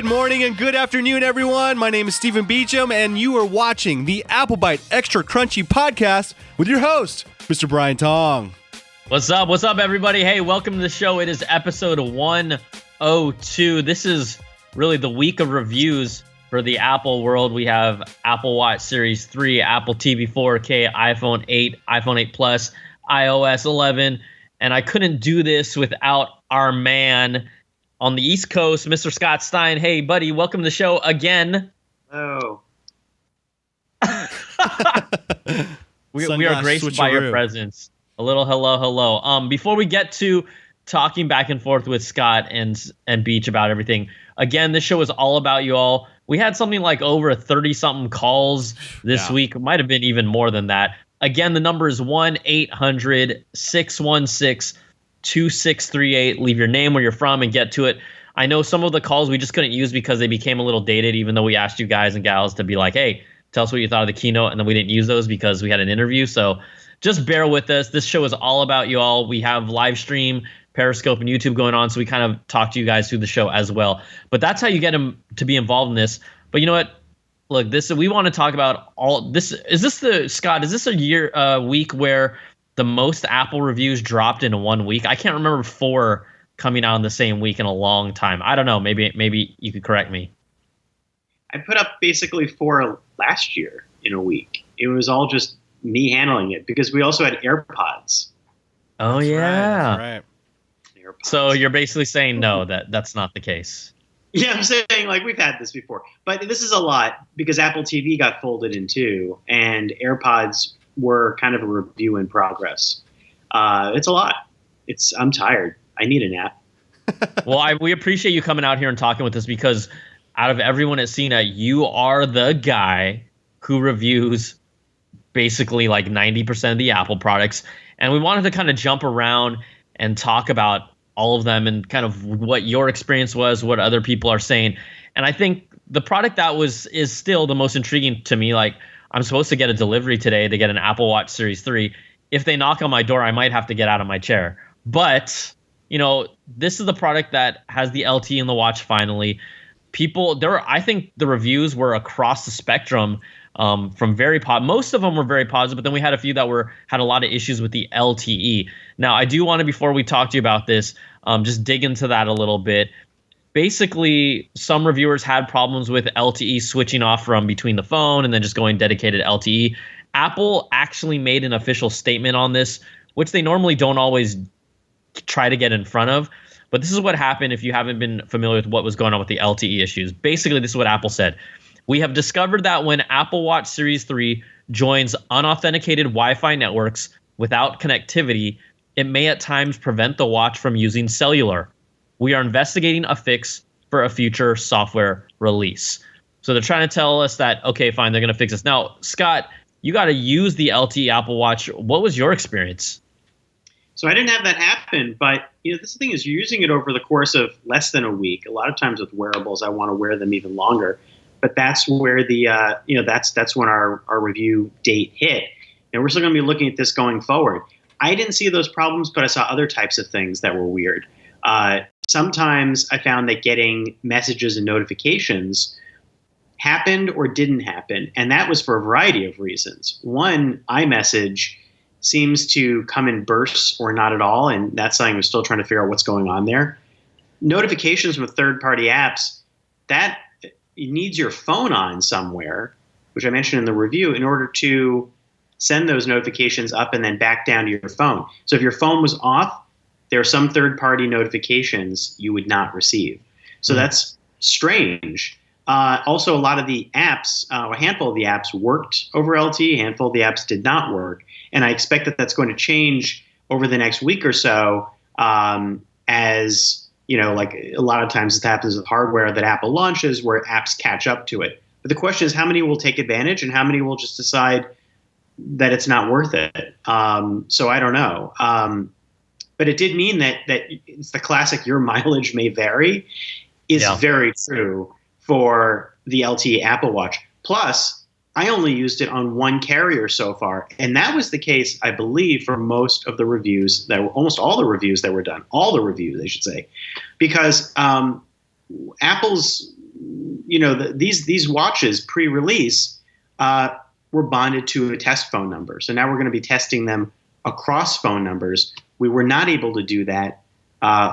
Good morning and good afternoon, everyone. My name is Stephen Beecham, and you are watching the Apple Byte Extra Crunchy podcast with your host, Mr. Brian Tong. What's up? What's up, everybody? Hey, welcome to the show. It is episode 102. This is really the week of reviews for the Apple world. We have Apple Watch Series 3, Apple TV 4K, iPhone 8, iPhone 8 Plus, iOS 11, and I couldn't do this without our man on the East Coast, Mr. Scott Stein. Hey, buddy, welcome to the show again. Oh. we are graced by your presence. A little hello. Before we get to talking back and forth with Scott and Beach about everything, again, this show is all about you all. We had something like over 30-something calls this week. It might have been even more than that. Again, the number is 1-800-616-2638. Leave your name, where you're from, and get to it. I know some of the calls we just couldn't use because they became a little dated, even though we asked you guys and gals to be like, hey, tell us what you thought of the keynote, and then we didn't use those because we had an interview. So just bear with us. This show is all about you all. We have live stream, Periscope, and YouTube going on, so we kind of talk to you guys through the show as well. But that's how you get them to be involved in this. But you know what? Look, we want to talk about all this. Scott, is this a week where the most Apple reviews dropped in 1 week? I can't remember 4 coming out in the same week in a long time. I don't know. Maybe you could correct me. I put up basically 4 last year in a week. It was all just me handling it because we also had AirPods. Oh, yeah. Right. AirPods. So you're basically saying no, that's not the case. Yeah, I'm saying like we've had this before. But this is a lot because Apple TV got folded in 2 and AirPods were kind of a review in progress. It's a lot. I'm tired. I need a nap. Well, we appreciate you coming out here and talking with us because out of everyone at Cena, you are the guy who reviews basically like 90% of the Apple products. And we wanted to kind of jump around and talk about all of them and kind of what your experience was, what other people are saying. And I think the product that is still the most intriguing to me, like I'm supposed to get a delivery today to get an Apple Watch Series 3. If they knock on my door, I might have to get out of my chair. But, you know, this is the product that has the LTE in the watch finally. I think the reviews were across the spectrum from most of them were very positive, but then we had a few that had a lot of issues with the LTE. Now, I do want to, before we talk to you about this, just dig into that a little bit. Basically, some reviewers had problems with LTE switching off from between the phone and then just going dedicated LTE. Apple actually made an official statement on this, which they normally don't always try to get in front of. But this is what happened if you haven't been familiar with what was going on with the LTE issues. Basically, this is what Apple said. We have discovered that when Apple Watch Series 3 joins unauthenticated Wi-Fi networks without connectivity, it may at times prevent the watch from using cellular. We are investigating a fix for a future software release. So they're trying to tell us that, okay, fine, they're going to fix this. Now, Scott, you got to use the LTE Apple Watch. What was your experience? So I didn't have that happen, but this thing is you're using it over the course of less than a week. A lot of times with wearables, I want to wear them even longer. But that's where that's when our review date hit. And we're still going to be looking at this going forward. I didn't see those problems, but I saw other types of things that were weird. Sometimes I found that getting messages and notifications happened or didn't happen. And that was for a variety of reasons. One, iMessage seems to come in bursts or not at all. And that's something we're still trying to figure out what's going on there. Notifications with third-party apps, that it needs your phone on somewhere, which I mentioned in the review, in order to send those notifications up and then back down to your phone. So if your phone was off, there are some third-party notifications you would not receive. So that's strange. Also, a lot of the apps, a handful of the apps worked over LTE, a handful of the apps did not work. And I expect that that's going to change over the next week or so as, like a lot of times it happens with hardware that Apple launches where apps catch up to it. But the question is how many will take advantage and how many will just decide that it's not worth it. So I don't know. But it did mean that it's the classic your mileage may vary is very true for the LTE Apple Watch. Plus, I only used it on one carrier so far. And that was the case, I believe, for most of the reviews almost all the reviews that were done. All the reviews, I should say. Because Apple's these watches pre-release were bonded to a test phone number. So now we're going to be testing them across phone numbers. We were not able to do that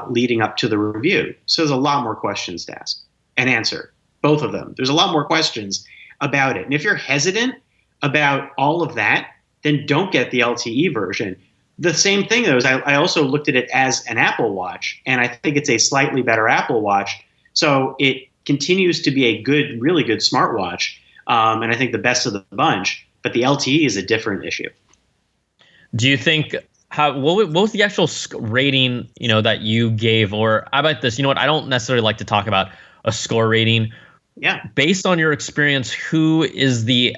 leading up to the review. So there's a lot more questions to ask and answer, both of them. There's a lot more questions about it. And if you're hesitant about all of that, then don't get the LTE version. The same thing, though, is I also looked at it as an Apple Watch, and I think it's a slightly better Apple Watch. So it continues to be a good, really good smartwatch, and I think the best of the bunch. But the LTE is a different issue. Do you think what was the actual rating that you gave? Or how about this? You know what? I don't necessarily like to talk about a score rating. Yeah. Based on your experience, who is the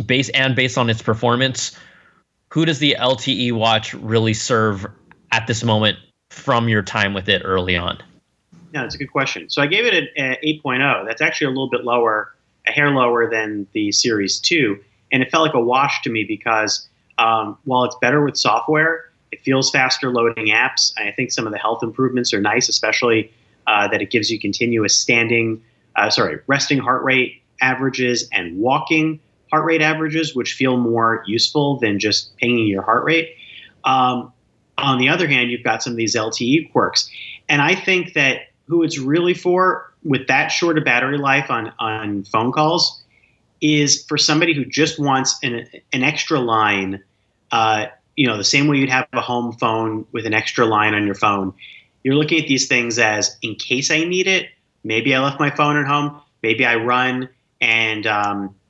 based on its performance, who does the LTE watch really serve at this moment from your time with it early on? No, it's a good question. So I gave it an 8.0. That's actually a little bit lower, a hair lower than the Series 2. And it felt like a wash to me because while it's better with software, it feels faster loading apps. I think some of the health improvements are nice, especially that it gives you continuous resting heart rate averages and walking heart rate averages, which feel more useful than just pinging your heart rate. On the other hand, you've got some of these LTE quirks. And I think that who it's really for with that short a battery life on phone calls is for somebody who just wants an extra line, the same way you'd have a home phone with an extra line on your phone. You're looking at these things as, in case I need it, maybe I left my phone at home, maybe I run and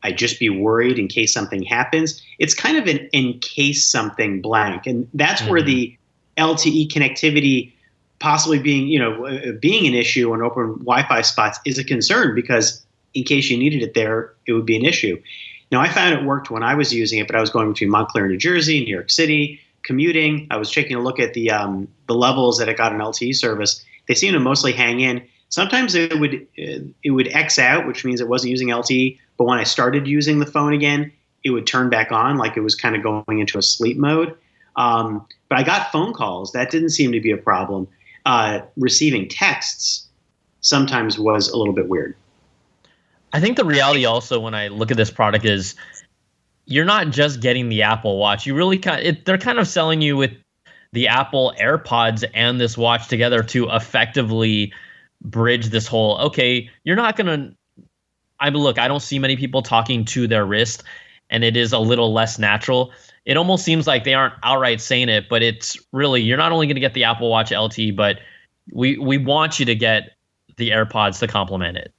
I just be worried in case something happens. It's kind of an in case something blank. And that's where the LTE connectivity possibly being an issue on open Wi-Fi spots is a concern, because in case you needed it there, it would be an issue. Now, I found it worked when I was using it, but I was going between Montclair, New Jersey, New York City, commuting. I was taking a look at the levels that it got an LTE service. They seem to mostly hang in. Sometimes it would X out, which means it wasn't using LTE. But when I started using the phone again, it would turn back on, like it was kind of going into a sleep mode. But I got phone calls. That didn't seem to be a problem. Receiving texts sometimes was a little bit weird. I think the reality also when I look at this product is you're not just getting the Apple Watch. You really they're kind of selling you with the Apple AirPods and this watch together to effectively bridge this whole, okay, you're not going to, I don't see many people talking to their wrist, and it is a little less natural. It almost seems like they aren't outright saying it, but it's really, you're not only going to get the Apple Watch LTE, but we want you to get the AirPods to complement it.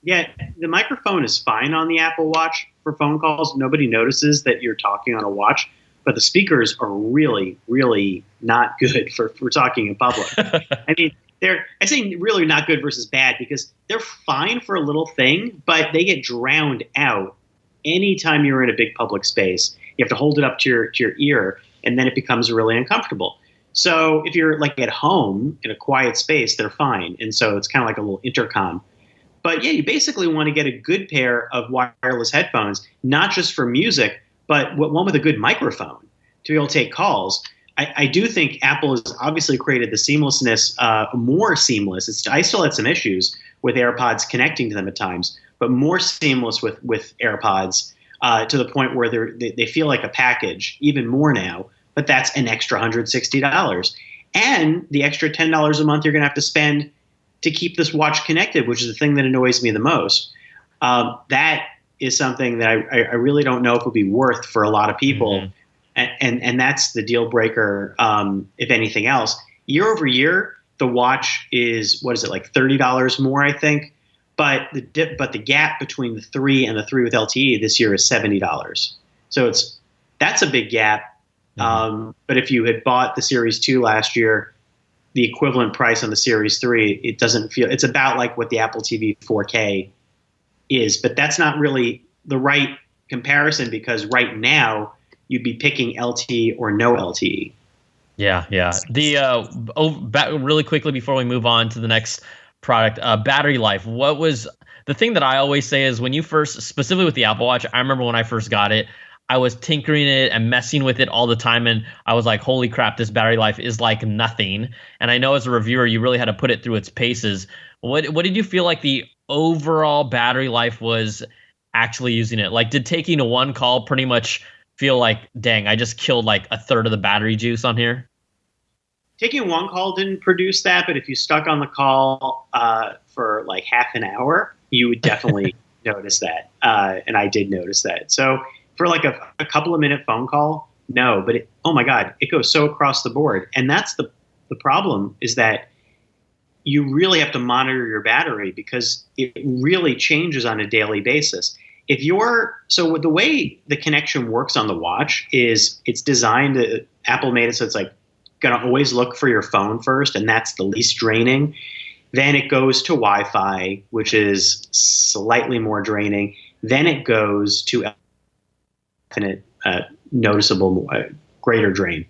Yeah, the microphone is fine on the Apple Watch for phone calls. Nobody notices that you're talking on a watch, but the speakers are really, really not good for talking in public. I mean, I say really not good versus bad because they're fine for a little thing, but they get drowned out anytime you're in a big public space. You have to hold it up to your ear, and then it becomes really uncomfortable. So if you're like at home in a quiet space, they're fine. And so it's kind of like a little intercom. But yeah, you basically want to get a good pair of wireless headphones, not just for music, but one with a good microphone to be able to take calls. I do think Apple has obviously created the seamlessness more seamless. I still had some issues with AirPods connecting to them at times, but more seamless with AirPods to the point where they feel like a package even more now. But that's an extra $160. And the extra $10 a month you're going to have to spend to keep this watch connected, which is the thing that annoys me the most. That is something that I really don't know if it would be worth for a lot of people. Mm-hmm. And that's the deal breaker, if anything else. Year over year, the watch is, like $30 more, I think. But the gap between the 3 and the 3 with LTE this year is $70. So that's a big gap. Mm-hmm. But if you had bought the Series 2 last year, the equivalent price on the Series 3, it's about like what the Apple TV 4K is. But that's not really the right comparison because right now you'd be picking LTE or no LTE. Yeah. Really quickly before we move on to the next product, battery life. What was the thing that I always say is when you first, specifically with the Apple Watch, I remember when I first got it, I was tinkering it and messing with it all the time, and I was like, holy crap, this battery life is like nothing. And I know as a reviewer, you really had to put it through its paces. What did you feel like the overall battery life was actually using it? Like, did taking a one call pretty much feel like, dang, I just killed like a third of the battery juice on here? Taking one call didn't produce that, but if you stuck on the call for like half an hour, you would definitely notice that. And I did notice that. So for like a couple of minute phone call, no, but oh my God, it goes so across the board. And that's the problem, is that you really have to monitor your battery because it really changes on a daily basis. So the way the connection works on the watch is it's designed to, Apple made it so it's like going to always look for your phone first, and that's the least draining. Then it goes to Wi-Fi, which is slightly more draining. Then it goes to infinite, noticeable, greater drain.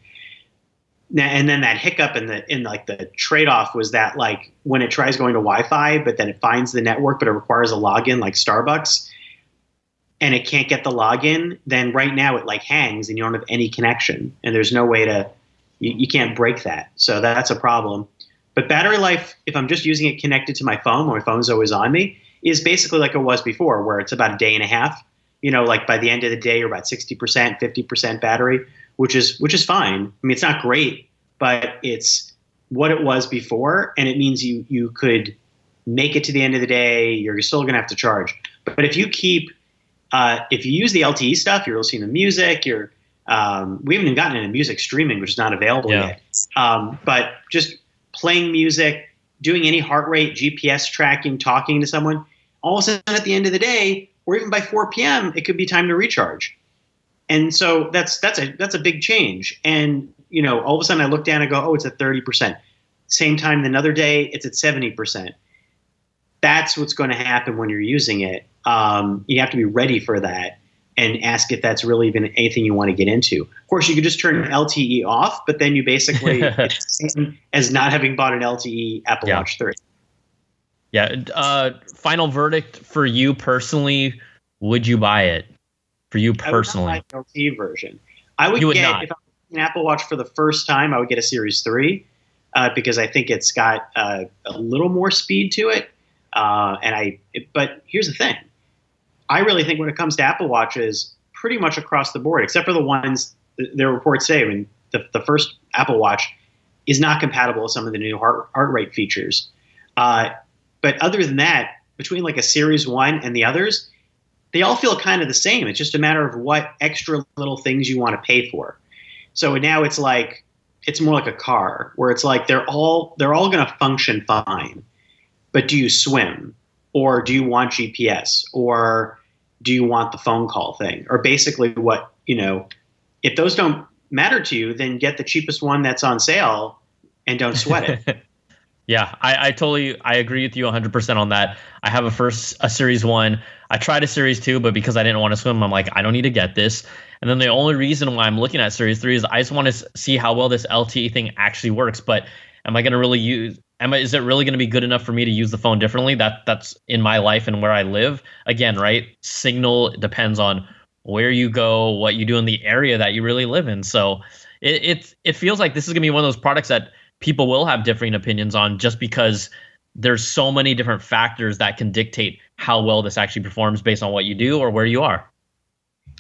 And then that hiccup in the trade-off was that like when it tries going to Wi-Fi, but then it finds the network, but it requires a login like Starbucks, and it can't get the login, then right now it like hangs and you don't have any connection, and there's no way to, you can't break that. So that's a problem. But battery life, if I'm just using it connected to my phone, when my phone's always on me, is basically like it was before, where it's about a day and a half. Like by the end of the day, you're about 60%, 50% battery, which is fine. I mean, it's not great, but it's what it was before, and it means you could make it to the end of the day. You're still going to have to charge. But if you use the LTE stuff, you're listening to music, we haven't even gotten into music streaming, which is not available yet. But just playing music, doing any heart rate, GPS tracking, talking to someone, all of a sudden at the end of the day, or even by 4 p.m., it could be time to recharge. And so that's a big change. And all of a sudden I look down and go, oh, it's at 30%. Same time another day, it's at 70%. That's what's going to happen when you're using it. You have to be ready for that and ask if that's really even anything you want to get into. Of course, you could just turn LTE off, but then you basically it's the same as not having bought an LTE Apple Watch 3. Yeah. Final verdict for you personally: would you buy it? For you personally, I would not buy the LTE version. If I was using an Apple Watch for the first time, I would get a Series 3 because I think it's got a little more speed to it. But here's the thing. I really think when it comes to Apple Watches, pretty much across the board, except for the ones, their reports say, I mean, the first Apple Watch is not compatible with some of the new heart rate features. But other than that, between like a Series 1 and the others, they all feel kind of the same. It's just a matter of what extra little things you want to pay for. So now it's more like a car, where it's like they're all going to function fine. But do you swim? Or do you want GPS? Or do you want the phone call thing? Or basically if those don't matter to you, then get the cheapest one that's on sale and don't sweat it. Yeah, I agree with you 100% on that. I have a Series 1. I tried a Series 2, but because I didn't want to swim, I'm like, I don't need to get this. And then the only reason why I'm looking at Series 3 is I just want to see how well this LTE thing actually works. But am I going to really is it really going to be good enough for me to use the phone differently? That's in my life and where I live. Again, right? Signal depends on where you go, what you do in the area that you really live in. So it feels like this is going to be one of those products that people will have differing opinions on, just because there's so many different factors that can dictate how well this actually performs based on what you do or where you are.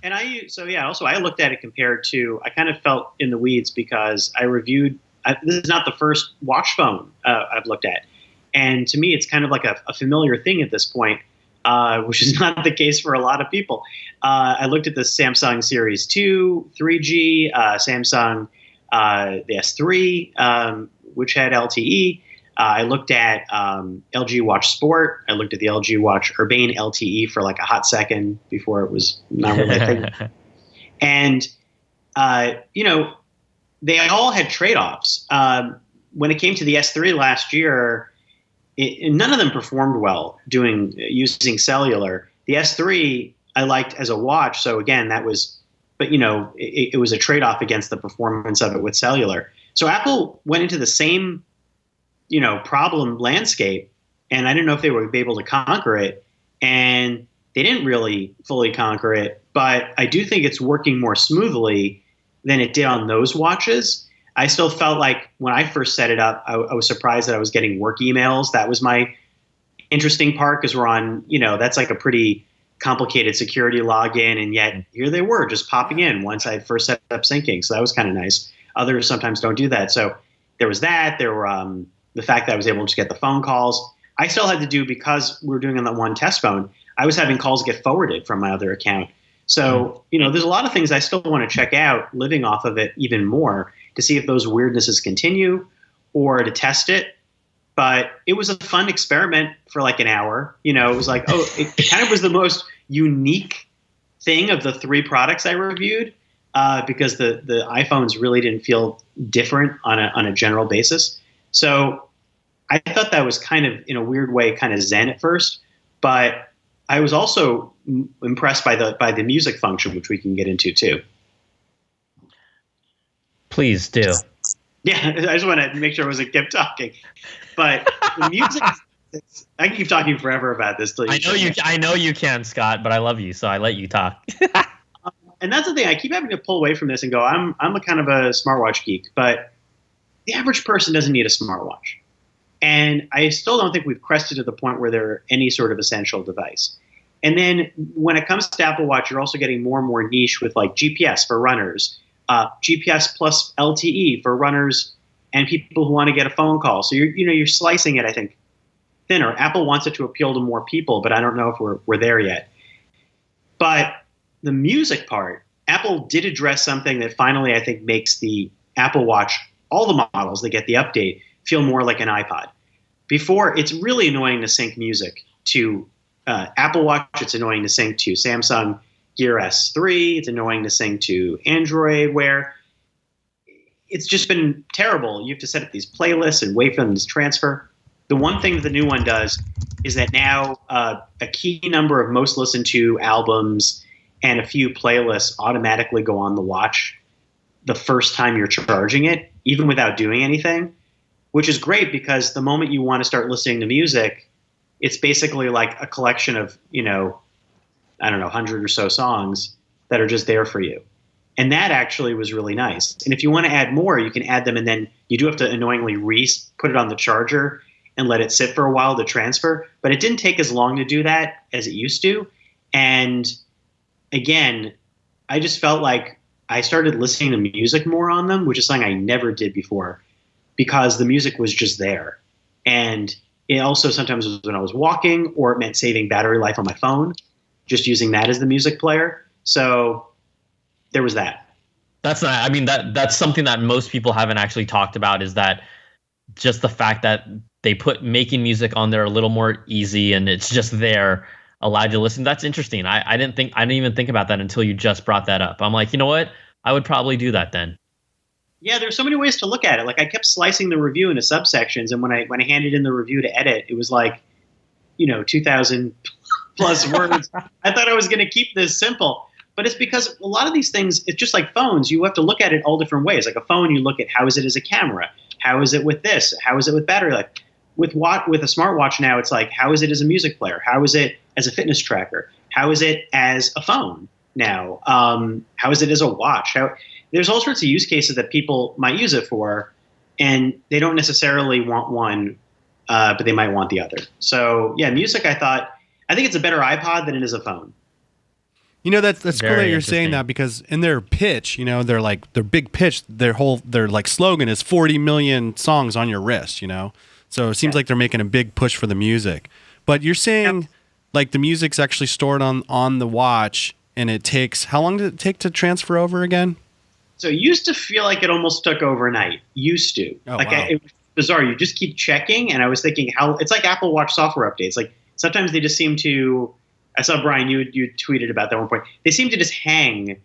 And also I looked at it compared to, I kind of felt in the weeds because this is not the first watch phone I've looked at. And to me, it's kind of like a familiar thing at this point, which is not the case for a lot of people. I looked at the Samsung Series 2, 3G, Samsung, the S3, which had LTE. I looked at LG Watch Sport. I looked at the LG Watch Urbane LTE for like a hot second before it was not really a thing. And, they all had trade-offs. When it came to the S3 last year, none of them performed well using cellular. The S3 I liked as a watch, so again, that was, but it was a trade-off against the performance of it with cellular. So Apple went into the same, problem landscape, and I didn't know if they would be able to conquer it, and they didn't really fully conquer it. But I do think it's working more smoothly than it did on those watches. I still felt like when I first set it up, I was surprised that I was getting work emails. That was my interesting part because we're on, that's like a pretty complicated security login, and yet here they were just popping in once I first set up syncing. So that was kind of nice. Others sometimes don't do that. So there was that. There were the fact that I was able to get the phone calls. I still had to do, because we were doing on that one test phone, I was having calls get forwarded from my other account. So, there's a lot of things I still want to check out living off of it even more to see if those weirdnesses continue or to test it. But it was a fun experiment for like an hour. It was like, it kind of was the most unique thing of the 3 products I reviewed because the iPhones really didn't feel different on a general basis. So I thought that was kind of, in a weird way, kind of zen at first. But I was also impressed by the music function, which we can get into too. Please do. Yeah, I just want to make sure I wasn't kept talking. But the music, I can keep talking forever about this. I know you can, Scott, but I love you, so I let you talk. And that's the thing. I keep having to pull away from this and go, I'm a kind of a smartwatch geek, but the average person doesn't need a smartwatch. And I still don't think we've crested to the point where they're any sort of essential device. And then when it comes to Apple Watch, you're also getting more and more niche with like GPS for runners, GPS plus LTE for runners and people who want to get a phone call. So you're slicing it, I think, thinner. Apple wants it to appeal to more people, but I don't know if we're there yet. But the music part, Apple did address something that finally I think makes the Apple Watch, all the models that get the update, feel more like an iPod. Before, it's really annoying to sync music to Apple Watch. It's annoying to sync to Samsung Gear S3. It's annoying to sync to Android Wear. It's just been terrible. You have to set up these playlists and wait for them to transfer. The one thing that the new one does is that now a key number of most listened to albums and a few playlists automatically go on the watch the first time you're charging it, even without doing anything, which is great because the moment you want to start listening to music, it's basically like a collection of, 100 or so songs that are just there for you. And that actually was really nice. And if you want to add more, you can add them, and then you do have to annoyingly put it on the charger and let it sit for a while to transfer. But it didn't take as long to do that as it used to. And again, I just felt like I started listening to music more on them, which is something I never did before, because the music was just there. And it also sometimes was when I was walking, or it meant saving battery life on my phone, just using that as the music player. So there was that. That's not, I mean, that's something that most people haven't actually talked about, is that just the fact that they put making music on there a little more easy and it's just there, allowed you to listen. That's interesting. I didn't even think about that until you just brought that up. I'm like, you know what? I would probably do that then. Yeah, there's so many ways to look at it. Like I kept slicing the review into subsections, and when I handed in the review to edit, it was like, 2,000 plus words. I thought I was going to keep this simple, but it's because a lot of these things, it's just like phones. You have to look at it all different ways. Like a phone, you look at how is it as a camera? How is it with this? How is it with battery life? With a smartwatch now, it's like, how is it as a music player? How is it as a fitness tracker? How is it as a phone now? How is it as a watch? There's all sorts of use cases that people might use it for, and they don't necessarily want one, but they might want the other. So yeah, music, I think it's a better iPod than it is a phone. That's cool that you're saying that, because in their pitch, they're like, their big pitch, their like slogan is 40 million songs on your wrist, So it seems like they're making a big push for the music. But you're saying like the music's actually stored on the watch, and it takes, how long did it take to transfer over again? So it used to feel like it almost took overnight. Used to. Oh, like wow. It was bizarre. You just keep checking, and I was thinking it's like Apple Watch software updates. Like sometimes they just seem to, I saw Brian, you tweeted about that at one point. They seem to just hang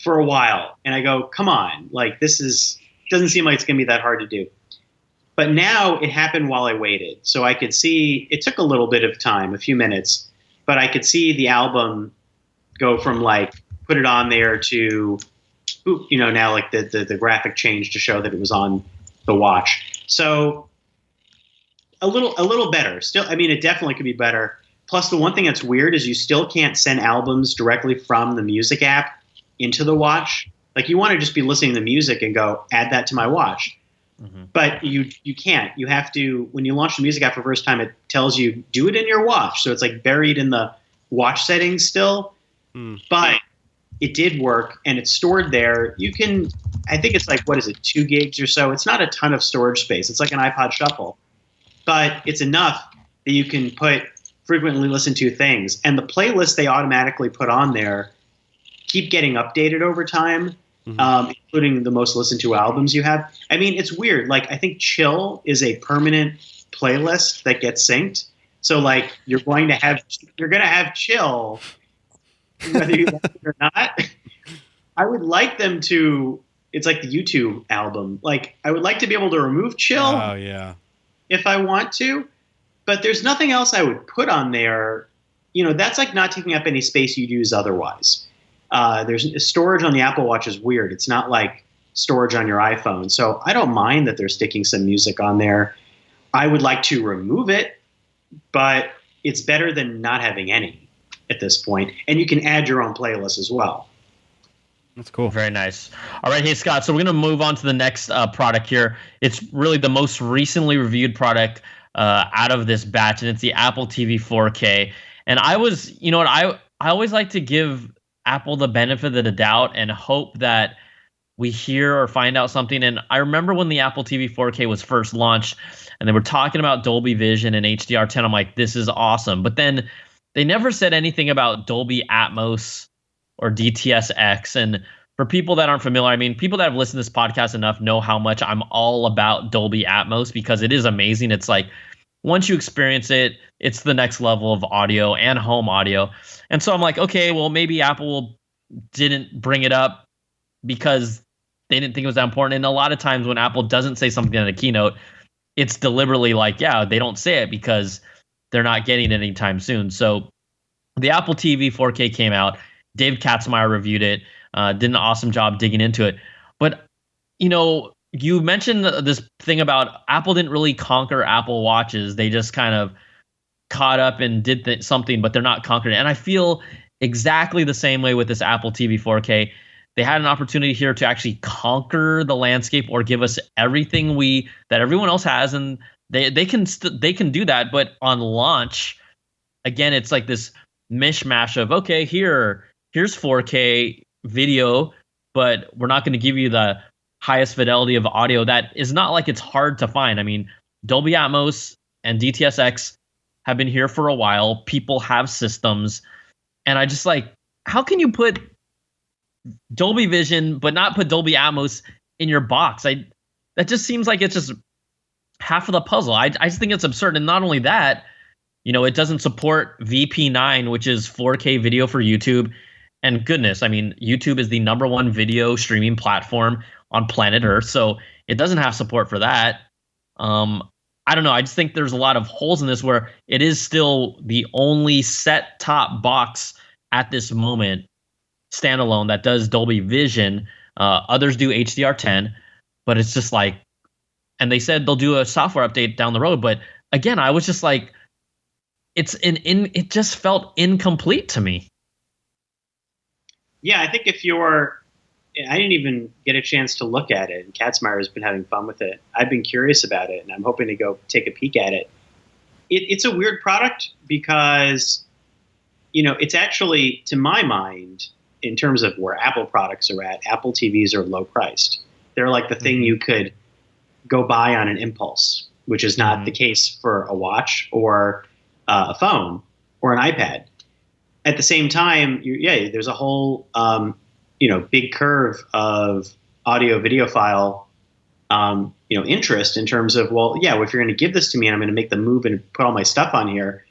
for a while, and I go, come on, like doesn't seem like it's going to be that hard to do. But now it happened while I waited. So I could see, it took a little bit of time, a few minutes, but I could see the album go from like, put it on there to, now like the graphic change to show that it was on the watch. So a little better. Still, I mean, it definitely could be better. Plus, the one thing that's weird is you still can't send albums directly from the music app into the watch. Like you want to just be listening to music and go, add that to my watch. But you can't. You have to, when you launch the music app for the first time, it tells you do it in your watch. So it's like buried in the watch settings still. But it did work, and it's stored there. You can, I think it's like, what is it, 2 gigs or so? It's not a ton of storage space. It's like an iPod Shuffle. But it's enough that you can put frequently listened to things. And the playlists they automatically put on there keep getting updated over time, including the most listened to albums you have. I mean, it's weird. Like, I think Chill is a permanent playlist that gets synced. So, like, you're going to have Chill whether you like it or not. I would like them to, it's like the YouTube album. Like, I would like to be able to remove Chill if I want to, but there's nothing else I would put on there. You know, that's like not taking up any space you'd use otherwise. There's storage on the Apple Watch is weird. It's not like storage on your iPhone. So I don't mind that they're sticking some music on there. I would like to remove it, but it's better than not having any at this point. And you can add your own playlist as well. That's cool. Very nice. All right. Hey, Scott. So we're going to move on to the next product here. It's really the most recently reviewed product out of this batch, and it's the Apple TV 4K. And I was, you know what, I always like to give Apple the benefit of the doubt and hope that we hear or find out something. And I remember when the Apple TV 4K was first launched and they were talking about Dolby Vision and HDR10, I'm like, this is awesome. But then they never said anything about Dolby Atmos or DTS:X. And for people that aren't familiar, I mean, people that have listened to this podcast enough know how much I'm all about Dolby Atmos because it is amazing. It's like, once you experience it, it's the next level of audio and home audio. And so I'm like, okay, well, maybe Apple didn't bring it up because they didn't think it was that important. And a lot of times when Apple doesn't say something in a keynote, it's deliberately like, yeah, they don't say it because they're not getting it anytime soon. So the Apple TV 4K came out. Dave Katzmeyer reviewed it, did an awesome job digging into it. But, you know, you mentioned this thing about Apple didn't really conquer Apple Watches. They just kind of caught up and did something, but they're not conquering it. And I feel exactly the same way with this Apple TV 4K. They had an opportunity here to actually conquer the landscape or give us everything that everyone else has, and they can do that. But on launch, again, it's like this mishmash of, okay, here's 4K video, but we're not going to give you the highest fidelity of audio. That is not like it's hard to find. I mean, Dolby Atmos and DTS:X have been here for a while. People have systems, and I just like, how can you put Dolby Vision but not put Dolby Atmos in your box? That just seems like it's just half of the puzzle. I just think it's absurd. And not only that, you know, it doesn't support VP9, which is 4K video for YouTube. And goodness, I mean, YouTube is the #1 video streaming platform on planet Earth, so it doesn't have support for that. I don't know. I just think there's a lot of holes in this where it is still the only set-top box at this moment, standalone, that does Dolby Vision. Others do HDR10, but it's just like, and they said they'll do a software update down the road. But again, I was just like, it just felt incomplete to me. Yeah, I think I didn't even get a chance to look at it, and Katzmeyer has been having fun with it. I've been curious about it, and I'm hoping to go take a peek at it. It's a weird product because, you know, it's actually, to my mind, in terms of where Apple products are at, Apple TVs are low priced. They're like the thing you could go buy on an impulse, which is not the case for a watch or a phone or an iPad. At the same time, there's a whole big curve of audio video file interest in terms of, well, yeah, if you're going to give this to me and I'm going to make the move and put all my stuff on here,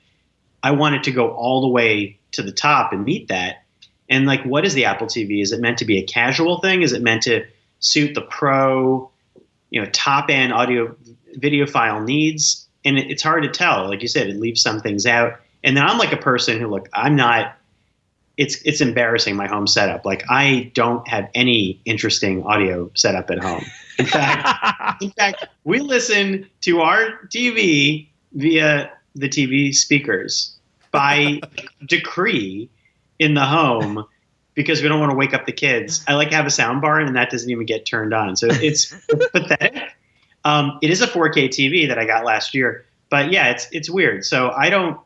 I want it to go all the way to the top and meet that. And like, what is the Apple TV? Is it meant to be a casual thing? Is it meant to suit the pro, top end audio video file needs? And it's hard to tell. Like you said, it leaves some things out. And then I'm like a person who, look, I'm not, it's embarrassing, my home setup. Like, I don't have any interesting audio setup at home. In fact, we listen to our TV via the TV speakers by decree in the home because we don't want to wake up the kids. I like to have a sound bar, and that doesn't even get turned on. So it's pathetic. It is a 4K TV that I got last year, but yeah, it's weird. So I don't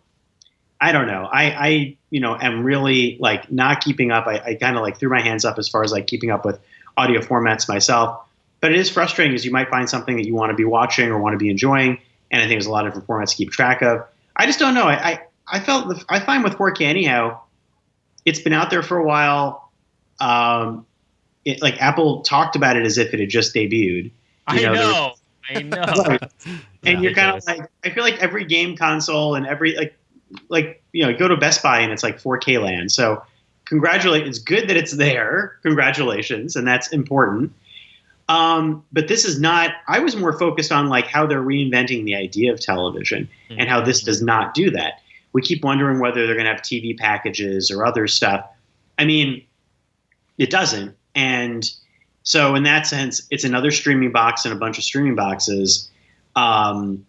know. I am really like not keeping up. I kind of like threw my hands up as far as like keeping up with audio formats myself. But it is frustrating because you might find something that you want to be watching or want to be enjoying, and I think there's a lot of different formats to keep track of. I just don't know. I find with 4K anyhow, it's been out there for a while. Like Apple talked about it as if it had just debuted. I know. And you're kind of like, I feel like every game console and every go to Best Buy and it's like 4K land. So it's good that it's there. Congratulations, and that's important. But this is not. I was more focused on like how they're reinventing the idea of television and how this does not do that. We keep wondering whether they're going to have TV packages or other stuff. I mean, it doesn't. And so in that sense, it's another streaming box and a bunch of streaming boxes. And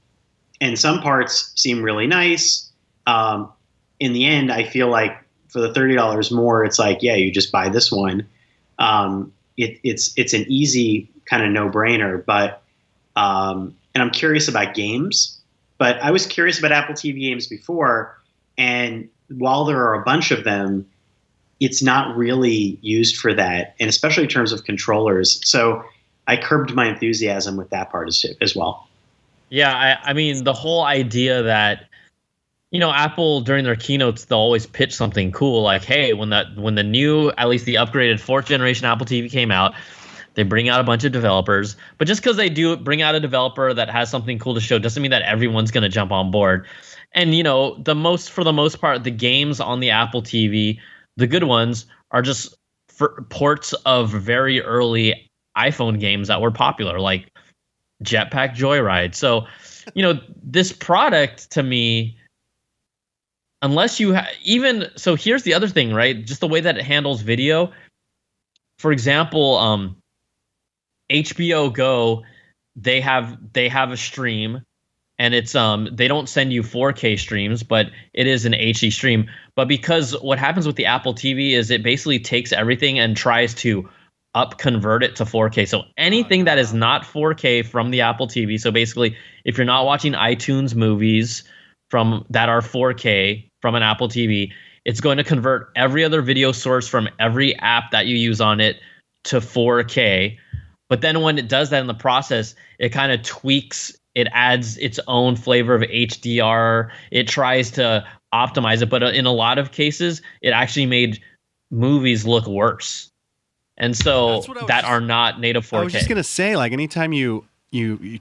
some parts seem really nice. In the end, I feel like for the $30 more, it's like, yeah, you just buy this one. It's an easy kind of no-brainer, but and I'm curious about games, but I was curious about Apple TV games before, and while there are a bunch of them, it's not really used for that, and especially in terms of controllers. So I curbed my enthusiasm with that part as well. Yeah, I mean, the whole idea that, Apple during their keynotes, they'll always pitch something cool like, hey, when the new, at least the upgraded 4th generation Apple TV came out, they bring out a bunch of developers. But just because they do bring out a developer that has something cool to show doesn't mean that everyone's going to jump on board. And, for the most part, the games on the Apple TV, the good ones, are just ports of very early iPhone games that were popular, like Jetpack Joyride. So, this product to me, unless you so here's the other thing, right? Just the way that it handles video. For example, HBO Go, they have a stream, and it's they don't send you 4K streams, but it is an HD stream. But because what happens with the Apple TV is it basically takes everything and tries to convert it to 4K. So anything that is not 4K from the Apple TV. So basically, if you're not watching iTunes movies that are 4K from an Apple TV, it's going to convert every other video source from every app that you use on it to 4K. But then when it does that in the process, it kind of tweaks, it adds its own flavor of HDR. It tries to optimize it. But in a lot of cases, it actually made movies look worse. And so that are not native 4K. I was just going to say, like, anytime you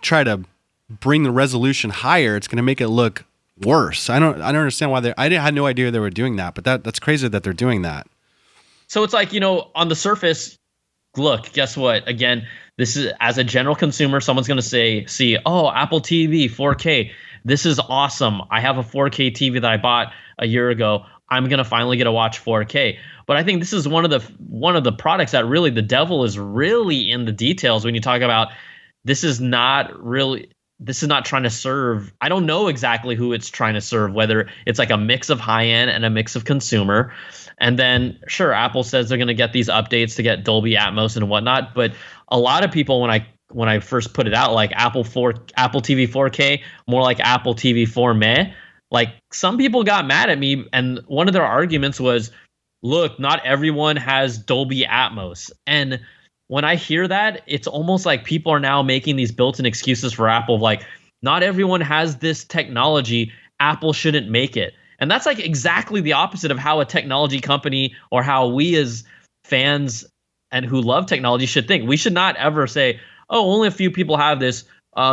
try to bring the resolution higher, it's going to make it look worse. I don't understand why I had no idea they were doing that, but that's crazy that they're doing that. So it's like, on the surface, look, guess what? Again, this is, as a general consumer, someone's going to see, oh, Apple TV 4K. This is awesome. I have a 4K TV that I bought a year ago. I'm going to finally get to watch 4K. But I think this is one of the products that really, the devil is really in the details when you talk about this is not trying to serve. I don't know exactly who it's trying to serve, whether it's like a mix of high end and a mix of consumer. And then, sure, Apple says they're going to get these updates to get Dolby Atmos and whatnot. But a lot of people, when I first put it out, like Apple TV 4K, more like Apple TV 4 like some people got mad at me. And one of their arguments was, look, not everyone has Dolby Atmos. And when I hear that, it's almost like people are now making these built-in excuses for Apple of like, not everyone has this technology. Apple shouldn't make it. And that's like exactly the opposite of how a technology company or how we as fans and who love technology should think. We should not ever say, oh, only a few people have this.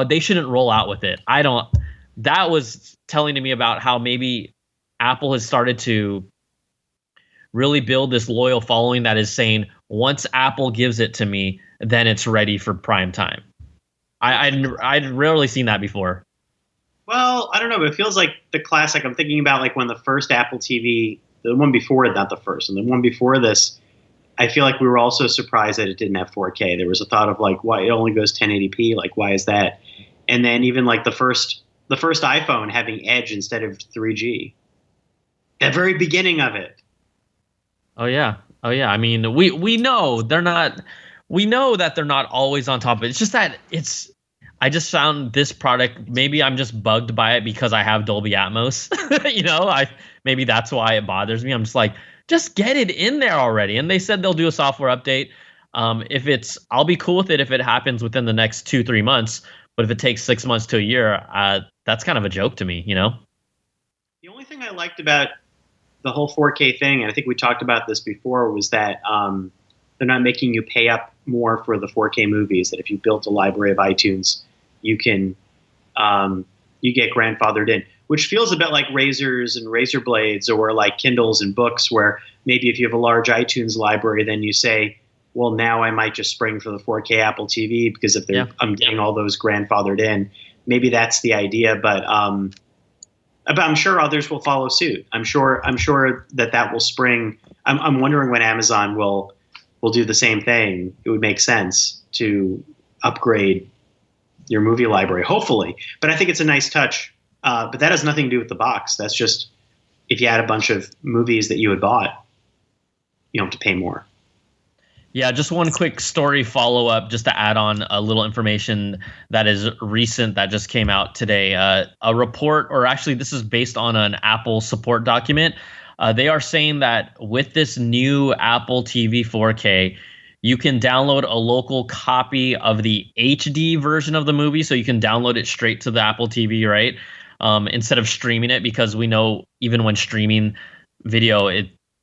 They shouldn't roll out with it. That was telling to me about how maybe Apple has started to really build this loyal following that is saying, once Apple gives it to me, then it's ready for prime time. I'd rarely seen that before. Well, I don't know, but it feels like the classic. I'm thinking about like when the first Apple TV, the one before it, not the first, and the one before this, I feel like we were also surprised that it didn't have 4K. There was a thought of like, why it only goes 1080p? Like, why is that? And then even like the first iPhone having Edge instead of 3G. The very beginning of it. Oh yeah. I mean, we know they're not. We know that they're not always on top of it. It's just that I just found this product, maybe I'm just bugged by it because I have Dolby Atmos. Maybe that's why it bothers me. I'm just like, just get it in there already. And they said they'll do a software update. I'll be cool with it if it happens within the next 2-3 months. But if it takes 6 months to a year, that's kind of a joke to me, The only thing I liked about the whole 4K thing, and I think we talked about this before, was that they're not making you pay up more for the 4K movies. That if you built a library of iTunes, you can you get grandfathered in, which feels a bit like razors and razor blades, or like Kindles and books, where maybe if you have a large iTunes library, then you say, well, now I might just spring for the 4K Apple TV because if I'm getting all those grandfathered in. Maybe that's the idea, but I'm sure others will follow suit. I'm sure that will spring. I'm wondering when Amazon will do the same thing. It would make sense to upgrade your movie library, hopefully. But I think it's a nice touch. But that has nothing to do with the box. That's just if you had a bunch of movies that you had bought, you don't have to pay more. Yeah, just one quick story follow-up just to add on a little information that is recent that just came out today. A report, or actually this is based on an Apple support document. They are saying that with this new Apple TV 4K, you can download a local copy of the HD version of the movie, so you can download it straight to the Apple TV, right? Instead of streaming it, because we know even when streaming video,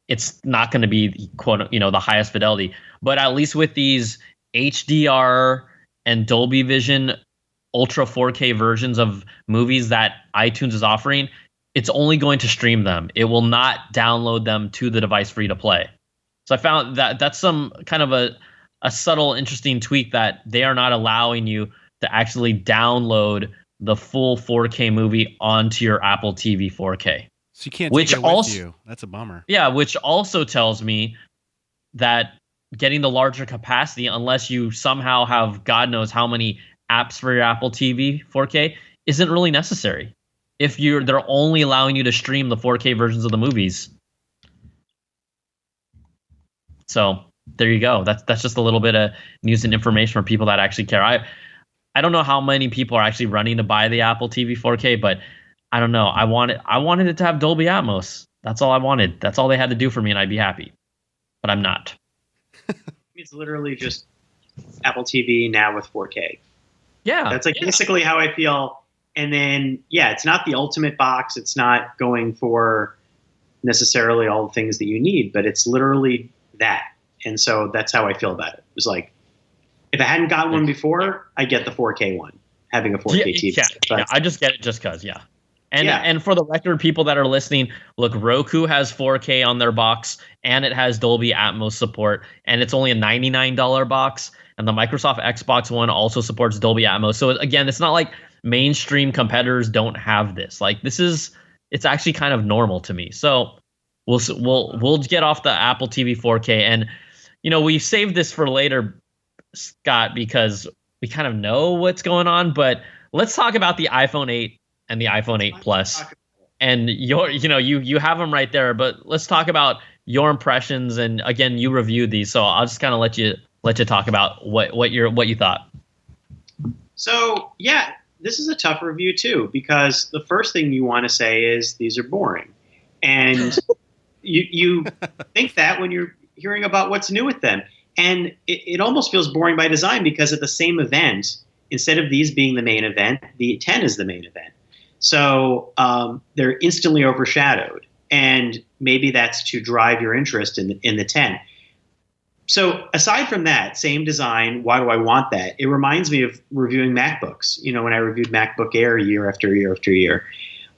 it's not going to be the highest fidelity. But at least with these HDR and Dolby Vision Ultra 4K versions of movies that iTunes is offering, it's only going to stream them. It will not download them to the device for you to play. So I found that that's some kind of a subtle, interesting tweak that they are not allowing you to actually download the full 4K movie onto your Apple TV 4K. So you can't take it with you. That's a bummer. Yeah, which also tells me that getting the larger capacity, unless you somehow have God knows how many apps for your Apple TV 4K, isn't really necessary. If they're only allowing you to stream the 4K versions of the movies. So there you go. That's just a little bit of news and information for people that actually care. I don't know how many people are actually running to buy the Apple TV 4K, but I don't know. I wanted it to have Dolby Atmos. That's all I wanted. That's all they had to do for me, and I'd be happy. But I'm not. It's literally just Apple TV now with 4K. Yeah. That's basically how I feel. And then, it's not the ultimate box. It's not going for necessarily all the things that you need, but it's literally that. And so that's how I feel about it. It was like, if I hadn't got one before, I get the 4K one, having a 4K TV. Yeah, I just get it just because, And for the record, people that are listening, look, Roku has 4K on their box, and it has Dolby Atmos support, and it's only a $99 box. And the Microsoft Xbox One also supports Dolby Atmos. So again, it's not like mainstream competitors don't have this. Like it's actually kind of normal to me. So we'll get off the Apple TV 4K, and we saved this for later, Scott, because we kind of know what's going on. But let's talk about the iPhone 8 and the iPhone 8 Plus. And you have them right there, but let's talk about your impressions. And again, you reviewed these, so I'll just kind of let you talk about what you thought. So this is a tough review too, because the first thing you want to say is these are boring, and you think that when you're hearing about what's new with them, and it almost feels boring by design, because at the same event, instead of these being the main event, the 10 is the main event. So they're instantly overshadowed, and maybe that's to drive your interest in the 10. So aside from that, same design, why do I want that? It reminds me of reviewing MacBooks. When I reviewed MacBook Air year after year after year,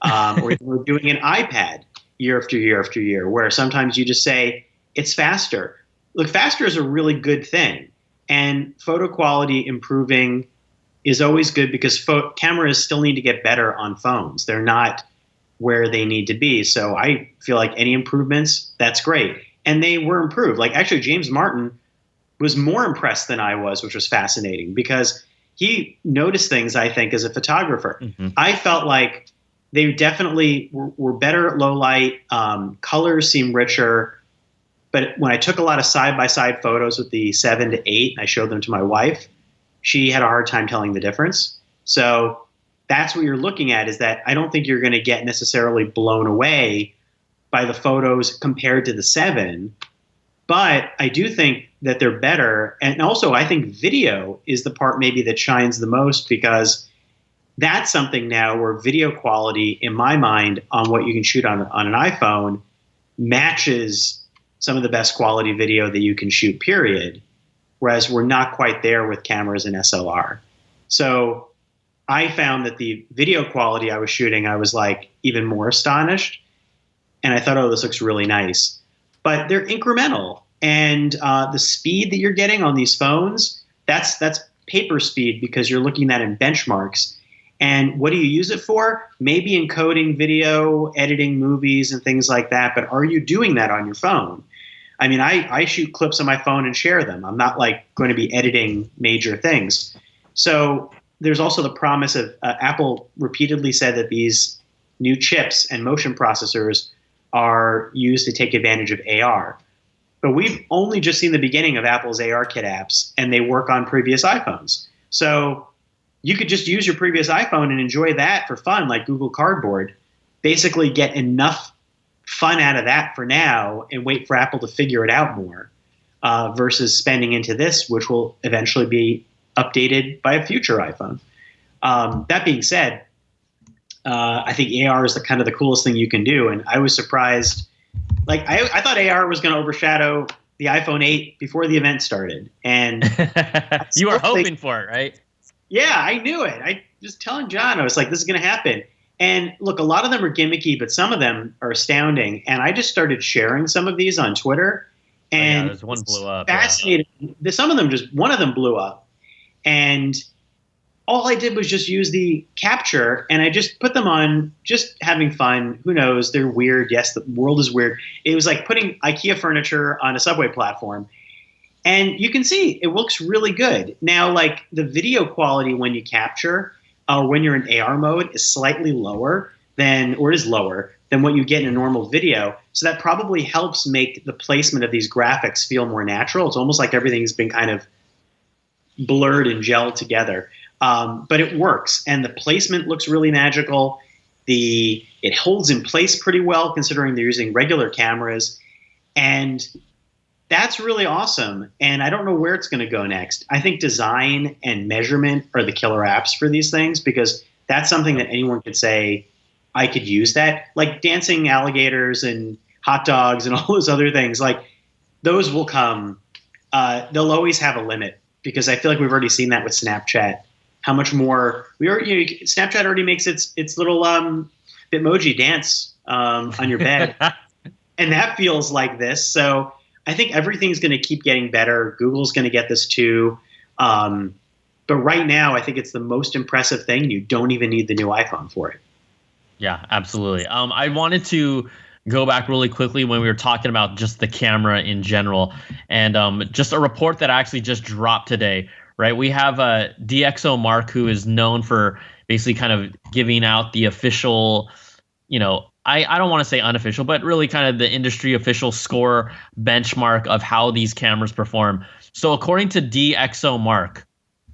or we're doing an iPad year after year after year, where sometimes you just say it's faster. Look, faster is a really good thing, and photo quality improving is always good, because cameras still need to get better on phones. They're not where they need to be. So I feel like any improvements, that's great. And they were improved. Like, actually, James Martin was more impressed than I was, which was fascinating, because he noticed things, I think, as a photographer. Mm-hmm. I felt like they definitely were better at low light. Colors seem richer. But when I took a lot of side-by-side photos with the 7 to 8, and I showed them to my wife, she had a hard time telling the difference. So that's what you're looking at, is that I don't think you're going to get necessarily blown away by the photos compared to the 7, but I do think that they're better. And also I think video is the part maybe that shines the most, because that's something now where video quality, in my mind, on what you can shoot on an iPhone matches some of the best quality video that you can shoot, period. Whereas we're not quite there with cameras and SLR. So I found that the video quality I was shooting, I was like even more astonished. And I thought, oh, this looks really nice. But they're incremental. And the speed that you're getting on these phones, that's paper speed, because you're looking at in benchmarks. And what do you use it for? Maybe encoding video, editing movies and things like that. But are you doing that on your phone? I mean, I shoot clips on my phone and share them. I'm not like going to be editing major things. So there's also the promise of Apple repeatedly said that these new chips and motion processors are used to take advantage of AR. But we've only just seen the beginning of Apple's ARKit apps, and they work on previous iPhones. So you could just use your previous iPhone and enjoy that for fun, like Google Cardboard. Basically get enough fun out of that for now and wait for Apple to figure it out more, versus spending into this, which will eventually be updated by a future iPhone. That being said, I think AR is the kind of the coolest thing you can do. And I was surprised. Like I thought AR was going to overshadow the iPhone 8 before the event started. And you were hoping for it, right? Yeah, I knew it. I was telling John, I was like, this is going to happen. And look, a lot of them are gimmicky, but some of them are astounding. And I just started sharing some of these on Twitter. And there's one blew up. Fascinating. Yeah. Some of them one of them blew up. And all I did was just use the capture, and I just put them on, just having fun. Who knows? They're weird. Yes, the world is weird. It was like putting IKEA furniture on a subway platform. And you can see it looks really good. Now, like the video quality when you capture, when you're in AR mode, is slightly lower than what you get in a normal video. So that probably helps make the placement of these graphics feel more natural. It's almost like everything's been kind of blurred and gelled together. But it works, and the placement looks really magical. It holds in place pretty well considering they're using regular cameras, and that's really awesome. And I don't know where it's going to go next. I think design and measurement are the killer apps for these things, because that's something that anyone could say, I could use that. Like dancing alligators and hot dogs and all those other things, like those will come. They'll always have a limit, because I feel like we've already seen that with Snapchat. How much more Snapchat already makes its little Bitmoji dance on your bed, and that feels like this. So I think everything's going to keep getting better. Google's going to get this too, but right now I think it's the most impressive thing. You don't even need the new iPhone for it. Yeah, absolutely. I wanted to go back really quickly when we were talking about just the camera in general, and just a report that actually just dropped today. Right, we have DxOMark, who is known for basically kind of giving out the official, I don't want to say unofficial, but really kind of the industry official score benchmark of how these cameras perform. So according to DxOMark,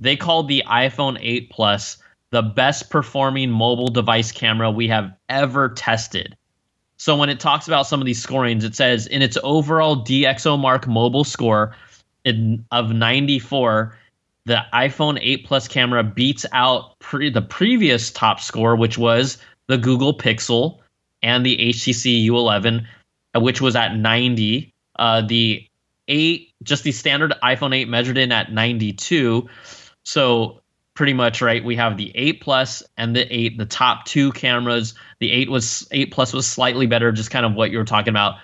they called the iPhone 8 Plus the best performing mobile device camera we have ever tested. So when it talks about some of these scorings, it says in its overall DxOMark mobile score of 94, the iPhone 8 Plus camera beats out the previous top score, which was the Google Pixel and the HTC U11, which was at 90. The 8, just the standard iPhone 8 measured in at 92. So pretty much, right, we have the 8 Plus and the 8, the top two cameras. The 8 Plus was slightly better, just kind of what you were talking about.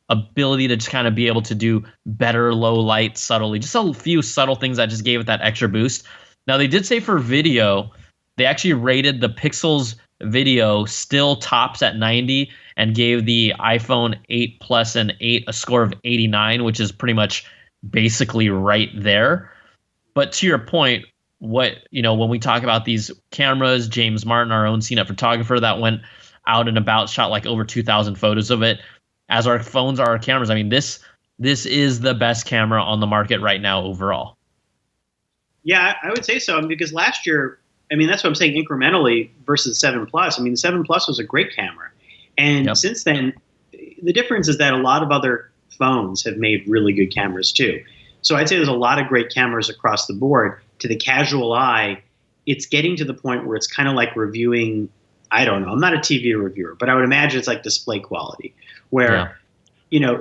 Ability to just kind of be able to do better low light subtly, just a few subtle things that just gave it that extra boost. Now they did say for video, they actually rated the Pixel's video still tops at 90 and gave the iPhone 8 Plus and 8 a score of 89, which is pretty much basically right there. But to your point, when we talk about these cameras, James Martin, our own CNET photographer that went out and about, shot like over 2,000 photos of it. As our phones are our cameras, I mean, this is the best camera on the market right now overall. Yeah, I would say so. Because last year I mean, that's what I'm saying incrementally versus 7 Plus. I mean, the 7 Plus was a great camera. And since then, the difference is that a lot of other phones have made really good cameras too. So I'd say there's a lot of great cameras across the board. To the casual eye, it's getting to the point where it's kind of like reviewing, I don't know, I'm not a TV reviewer, but I would imagine it's like display quality, where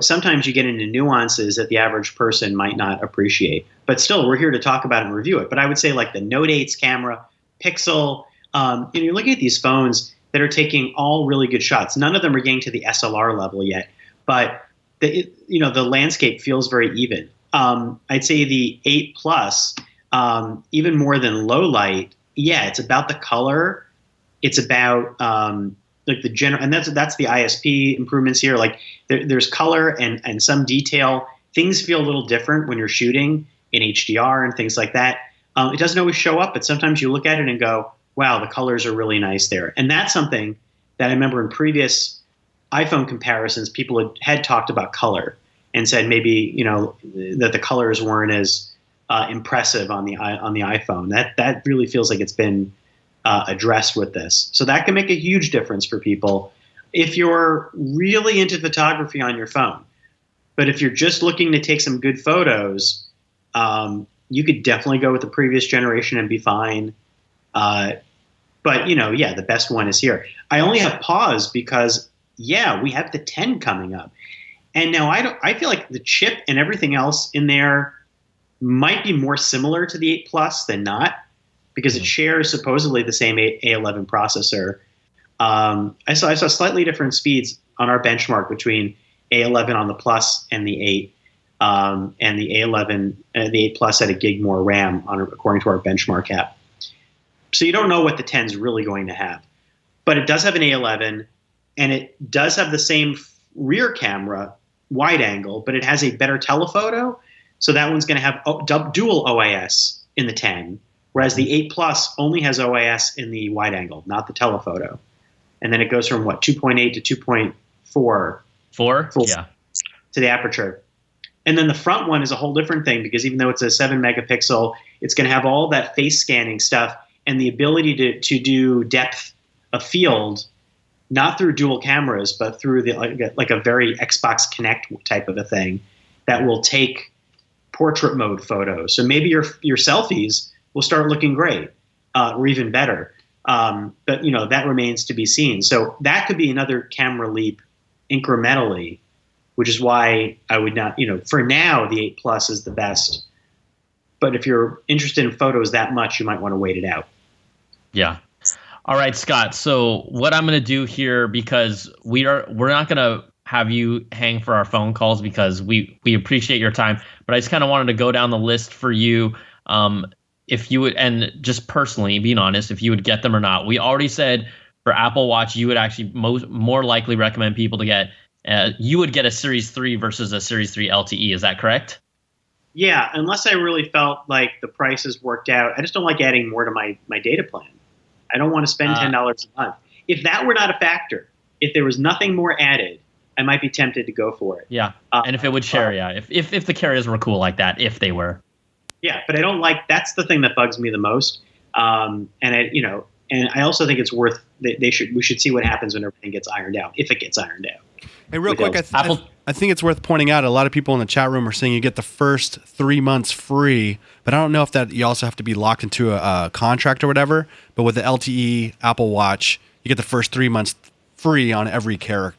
sometimes you get into nuances that the average person might not appreciate. But still, we're here to talk about it and review it. But I would say like the Note 8's camera, Pixel, you're looking at these phones that are taking all really good shots. None of them are getting to the SLR level yet, but the landscape feels very even. I'd say the 8 Plus, even more than low light, it's about the color. It's about like the general, and that's the ISP improvements here. Like there's color and some detail. Things feel a little different when you're shooting in HDR and things like that. It doesn't always show up, but sometimes you look at it and go, wow, the colors are really nice there. And that's something that I remember in previous iPhone comparisons, people had talked about color and said maybe, that the colors weren't as impressive on the iPhone. That really feels like it's been addressed with this. So that can make a huge difference for people if you're really into photography on your phone. But if you're just looking to take some good photos, you could definitely go with the previous generation and be fine. But the best one is here. I only have pause because, we have the 10 coming up. And now I feel like the chip and everything else in there might be more similar to the 8 Plus than not, because it shares supposedly the same A11 processor. I saw slightly different speeds on our benchmark between A11 on the Plus and the 8, and the A11, the 8 Plus had a gig more RAM according to our benchmark app. So you don't know what the 10 is really going to have, but it does have an A11, and it does have the same rear camera, wide angle, but it has a better telephoto. So that one's going to have dual OIS in the 10, whereas the 8 Plus only has OIS in the wide angle, not the telephoto. And then it goes from 2.8 to 2.4 to the aperture. And then the front one is a whole different thing, because even though it's a 7 megapixel, it's going to have all that face scanning stuff and the ability to do depth of field, not through dual cameras, but through like a very Xbox Connect type of a thing that will take portrait mode photos. So maybe your selfies will start looking great, or even better. But that remains to be seen. So that could be another camera leap incrementally, which is why I would not, for now, the 8 Plus is the best. But if you're interested in photos that much, you might want to wait it out. Yeah. All right, Scott. So what I'm going to do here, because we're not going to have you hang for our phone calls because we appreciate your time, but I just kind of wanted to go down the list for you. If you would, and just personally being honest, if you would get them or not. We already said for Apple Watch, you would actually more likely recommend people to get, you would get a Series 3 versus a Series 3 LTE. Is that correct? Yeah, unless I really felt like the prices worked out. I just don't like adding more to my data plan. I don't want to spend $10 a month. If that were not a factor, if there was nothing more added, I might be tempted to go for it. Yeah, and if it would share, if the carriers were cool like that, if they were. Yeah, but I don't like. That's the thing that bugs me the most. And I also think it's worth. We should see what happens when everything gets ironed out, if it gets ironed out. Hey, real quick, I think it's worth pointing out. A lot of people in the chat room are saying you get the first 3 months free, but I don't know if that you also have to be locked into a contract or whatever. But with the LTE Apple Watch, you get the first 3 months free on every carrier.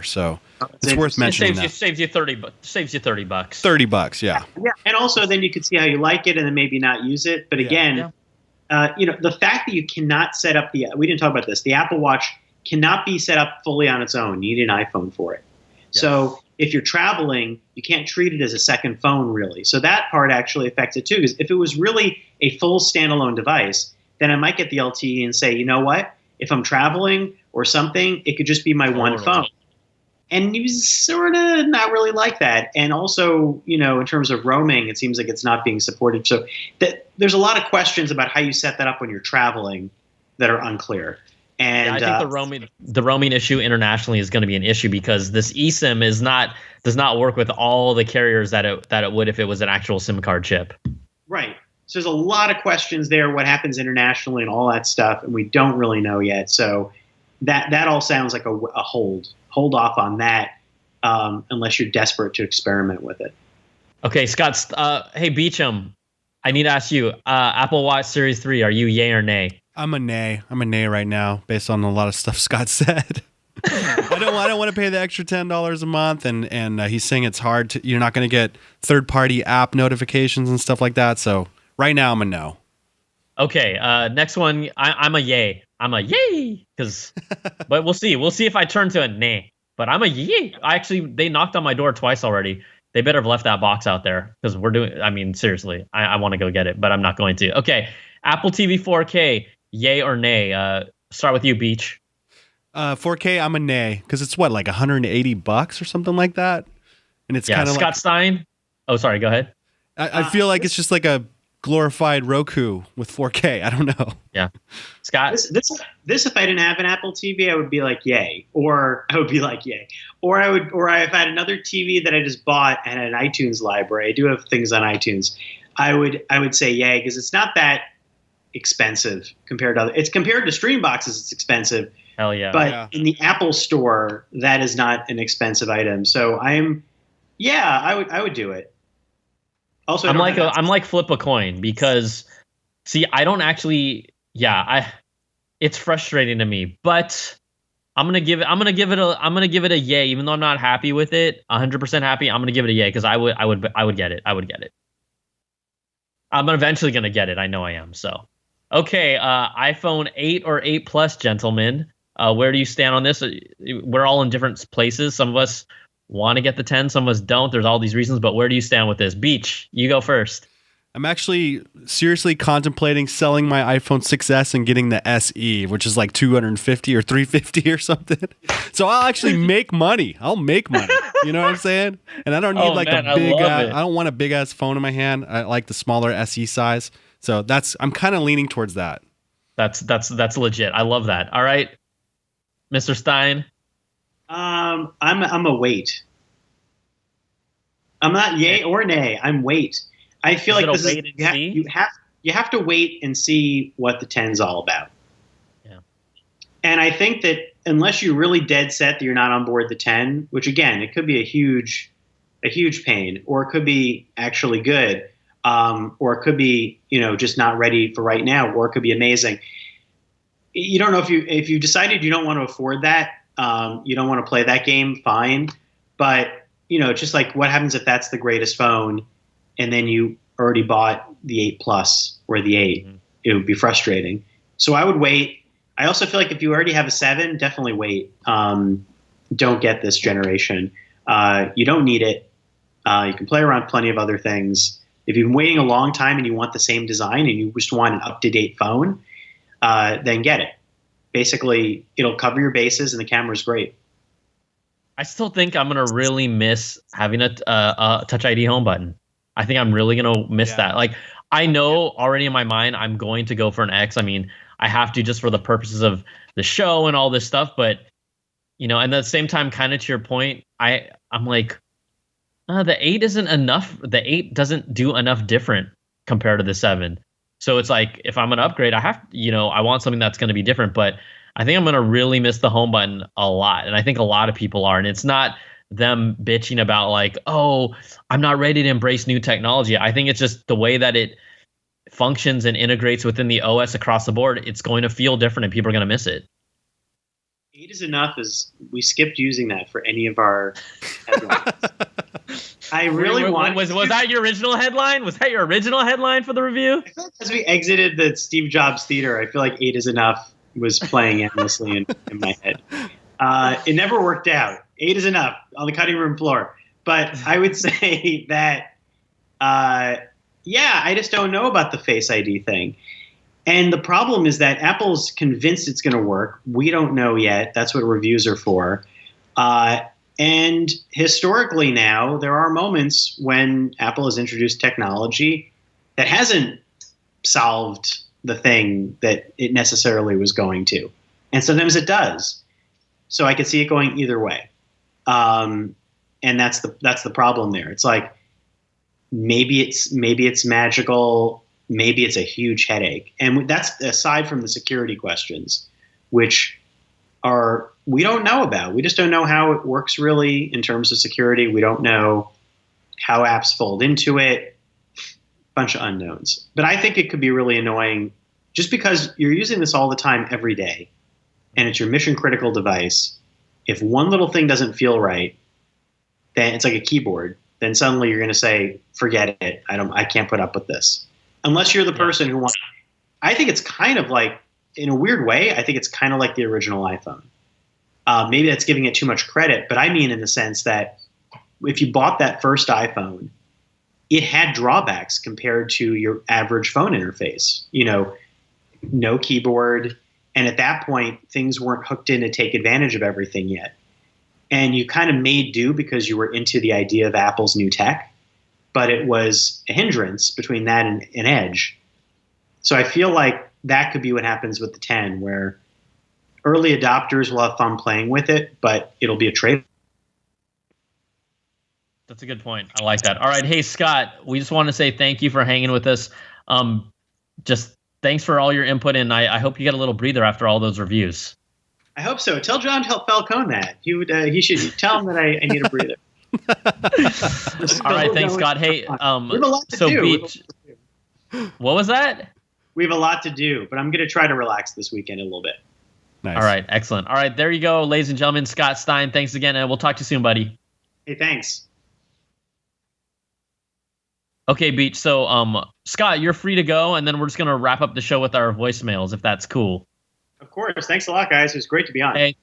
So it's worth mentioning. Saves you $30. $30, yeah. Yeah, and also then you could see how you like it, and then maybe not use it. But again, the fact that you cannot set up we didn't talk about this. The Apple Watch cannot be set up fully on its own. You need an iPhone for it. Yes. So if you're traveling, you can't treat it as a second phone, really. So that part actually affects it too. Because if it was really a full standalone device, then I might get the LTE and say, you know what? If I'm traveling or something, it could just be my one phone. And you sort of not really like that. And also, in terms of roaming, it seems like it's not being supported. So there's a lot of questions about how you set that up when you're traveling that are unclear. And I think the roaming issue internationally is going to be an issue because this eSIM does not work with all the carriers that it would if it was an actual SIM card chip. Right. So there's a lot of questions there. What happens internationally and all that stuff, and we don't really know yet. So that all sounds like a hold off on that, unless you're desperate to experiment with it. Okay, Scott. Hey, Beecham, I need to ask you. Apple Watch Series 3. Are you yay or nay? I'm a nay. I'm a nay right now, based on a lot of stuff Scott said. I don't want to pay the extra $10 a month, and he's saying it's hard to. You're not going to get third-party app notifications and stuff like that. So right now, I'm a no. Okay. Next one. I'm a yay. I'm a yay but we'll see. We'll see if I turn to a nay. But I'm a yay. They knocked on my door twice already. They better have left that box out there because we're doing. I mean, seriously, I want to go get it, but I'm not going to. Okay. Apple TV 4K. Yay or nay? Start with you, Beach. 4K, I'm a nay, because it's what, like $180 or something like that, and it's kind of Scott Stein. Oh, sorry. Go ahead. I feel like it's just like a glorified Roku with 4K. I don't know. Yeah, Scott. This if I didn't have an Apple TV, I would be like yay, or I would be like yay, or if I had another TV that I just bought and had an iTunes library. I do have things on iTunes. I would say yay, because it's not that expensive compared to it's compared to stream boxes. It's expensive. Hell yeah. But in the Apple store, that is not an expensive item. So I would do it. Also, I'm like flip a coin, because see, I don't actually, it's frustrating to me, but I'm going to give it a yay, even though I'm not happy with it, 100% happy. I'm going to give it a yay, because I would get it. I would get it. I'm eventually going to get it. I know I am. So, okay. iPhone 8 or 8 Plus, gentlemen. Where do you stand on this? We're all in different places. Some of us want to get the 10, some of us don't. There's all these reasons, but where do you stand with this? Beach, you go first. I'm actually seriously contemplating selling my iPhone 6s and getting the SE, which is like $250 or $350 or something. So I'll actually make money. I'll make money. You know what I'm saying? And I don't need a big. I don't want a big ass phone in my hand. I like the smaller SE size. So I'm kind of leaning towards that. That's legit. I love that. All right, Mr. Stein. I'm a wait. I'm not yay or nay. I'm wait. I feel like you have to wait and see what the 10's all about. Yeah. And I think that unless you're really dead set that you're not on board the 10, which again, it could be a huge pain, or it could be actually good, or it could be, just not ready for right now, or it could be amazing. You don't know if you decided you don't want to afford that, you don't want to play that game, fine. But, just like what happens if that's the greatest phone and then you already bought the 8 Plus or the 8, mm-hmm. It would be frustrating. So I would wait. I also feel like if you already have a 7, definitely wait. Don't get this generation. You don't need it. You can play around plenty of other things. If you've been waiting a long time and you want the same design and you just want an up-to-date phone, then get it. Basically, it'll cover your bases and the camera's great. I still think I'm going to really miss having a Touch ID home button. I think I'm really going to miss that. Like, I know already in my mind I'm going to go for an X. I mean, I have to just for the purposes of the show and all this stuff. But, and at the same time, kind of to your point, I'm like, the 8 isn't enough. The 8 doesn't do enough different compared to the 7. So it's like, if I'm going to upgrade, I have, I want something that's going to be different. But I think I'm going to really miss the home button a lot. And I think a lot of people are. And it's not them bitching about like, oh, I'm not ready to embrace new technology. I think it's just the way that it functions and integrates within the OS across the board. It's going to feel different and people are going to miss it. 8 is enough as we skipped using that for any of our headlines. I really want. Was that your original headline? Was that your original headline for the review? I feel like as we exited the Steve Jobs Theater, I feel like 8 is enough was playing endlessly in my head. It never worked out. 8 is enough on the cutting room floor. But I would say that, I just don't know about the Face ID thing. And the problem is that Apple's convinced it's going to work. We don't know yet. That's what reviews are for. And historically now, there are moments when Apple has introduced technology that hasn't solved the thing that it necessarily was going to. And sometimes it does. So I could see it going either way. And that's the problem there. It's like maybe it's magical maybe it's a huge headache. And that's aside from the security questions, which we don't know about. We just don't know how it works really in terms of security. We don't know how apps fold into it. Bunch of unknowns. But I think it could be really annoying just because you're using this all the time every day and it's your mission critical device. If one little thing doesn't feel right, then it's like a keyboard. Then suddenly you're going to say, forget it. I can't put up with this. Unless you're the person who wants. I think it's kind of like, in a weird way, I think it's kind of like the original iPhone. Maybe that's giving it too much credit, but I mean in the sense that if you bought that first iPhone, it had drawbacks compared to your average phone interface. No keyboard. And at that point, things weren't hooked in to take advantage of everything yet. And you kind of made do because you were into the idea of Apple's new tech, but it was a hindrance between that and Edge. So I feel like that could be what happens with the 10, where early adopters will have fun playing with it, but it'll be a trade. That's a good point. I like that. All right. Hey, Scott, we just want to say thank you for hanging with us. Just thanks for all your input, and I hope you get a little breather after all those reviews. I hope so. Tell John Falcone that. He should tell him that I need a breather. All right. Thanks, Scott. Hey, we have a lot to do. Beach, what was that? We have a lot to do, but I'm going to try to relax this weekend a little bit. Nice. All right. Excellent. All right. There you go, ladies and gentlemen. Scott Stein, thanks again, and we'll talk to you soon, buddy. Hey, thanks. Okay, Beach. So, Scott, you're free to go, and then we're just going to wrap up the show with our voicemails, if that's cool. Of course. Thanks a lot, guys. It was great to be on. Hey,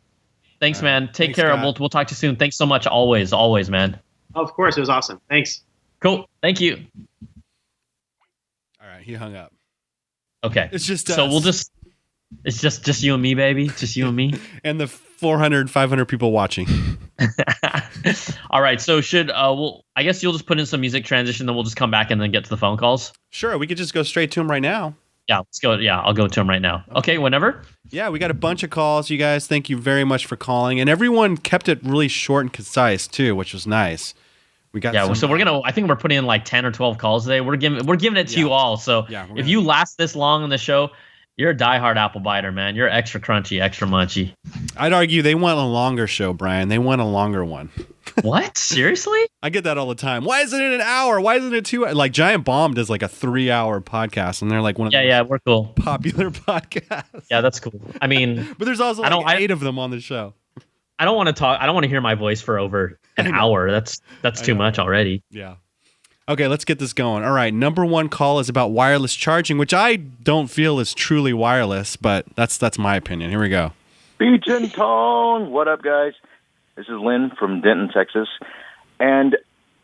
thanks, man. Take care. We'll talk to you soon. Thanks so much. Always, man. Oh, of course. It was awesome. Thanks. Cool. Thank you. All right. He hung up. Okay. It's just so us. It's just you and me, baby. Just you and me. And the 400, 500 people watching. All right. So I guess you'll just put in some music transition, then we'll just come back and then get to the phone calls. Sure. We could just go straight to him right now. Yeah, let's go. Yeah, I'll go to him right now. Okay, whenever. Yeah, we got a bunch of calls, you guys. Thank you very much for calling, and everyone kept it really short and concise too, which was nice. We got so we're gonna. I think we're putting in like 10 or 12 calls today. We're giving it to you all. So if you last this long in the show, you're a diehard apple biter, man. You're extra crunchy, extra munchy. I'd argue they want a longer show, Brian. They want a longer one. What? Seriously? I get that all the time. Why isn't it an hour? Why isn't it 2 hours? Like Giant Bomb does like a 3-hour podcast, and they're like one of the we're cool. Popular podcasts. Yeah, that's cool. I mean, but there's also like 8 of them on the show. I don't want to talk. I don't want to hear my voice for over an hour. That's too much already. Yeah. Okay, let's get this going. All right, number one call is about wireless charging, which I don't feel is truly wireless, but that's my opinion. Here we go. Beach and Tone. What up, guys? This is Lynn from Denton, Texas. And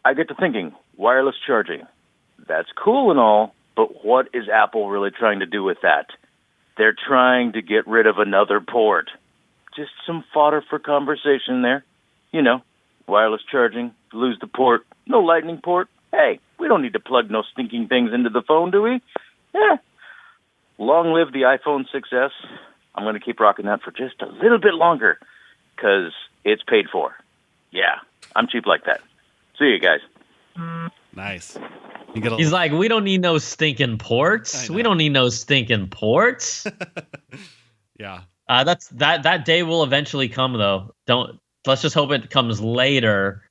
I get to thinking, wireless charging. That's cool and all, but what is Apple really trying to do with that? They're trying to get rid of another port. Just some fodder for conversation there. Wireless charging, lose the port, no lightning port. Hey, we don't need to plug no stinking things into the phone, do we? Yeah. Long live the iPhone 6S. I'm going to keep rocking that for just a little bit longer because it's paid for. Yeah, I'm cheap like that. See you guys. Nice. He's like, we don't need no stinking ports. We don't need no stinking ports. Yeah. That day will eventually come, though. Let's just hope it comes later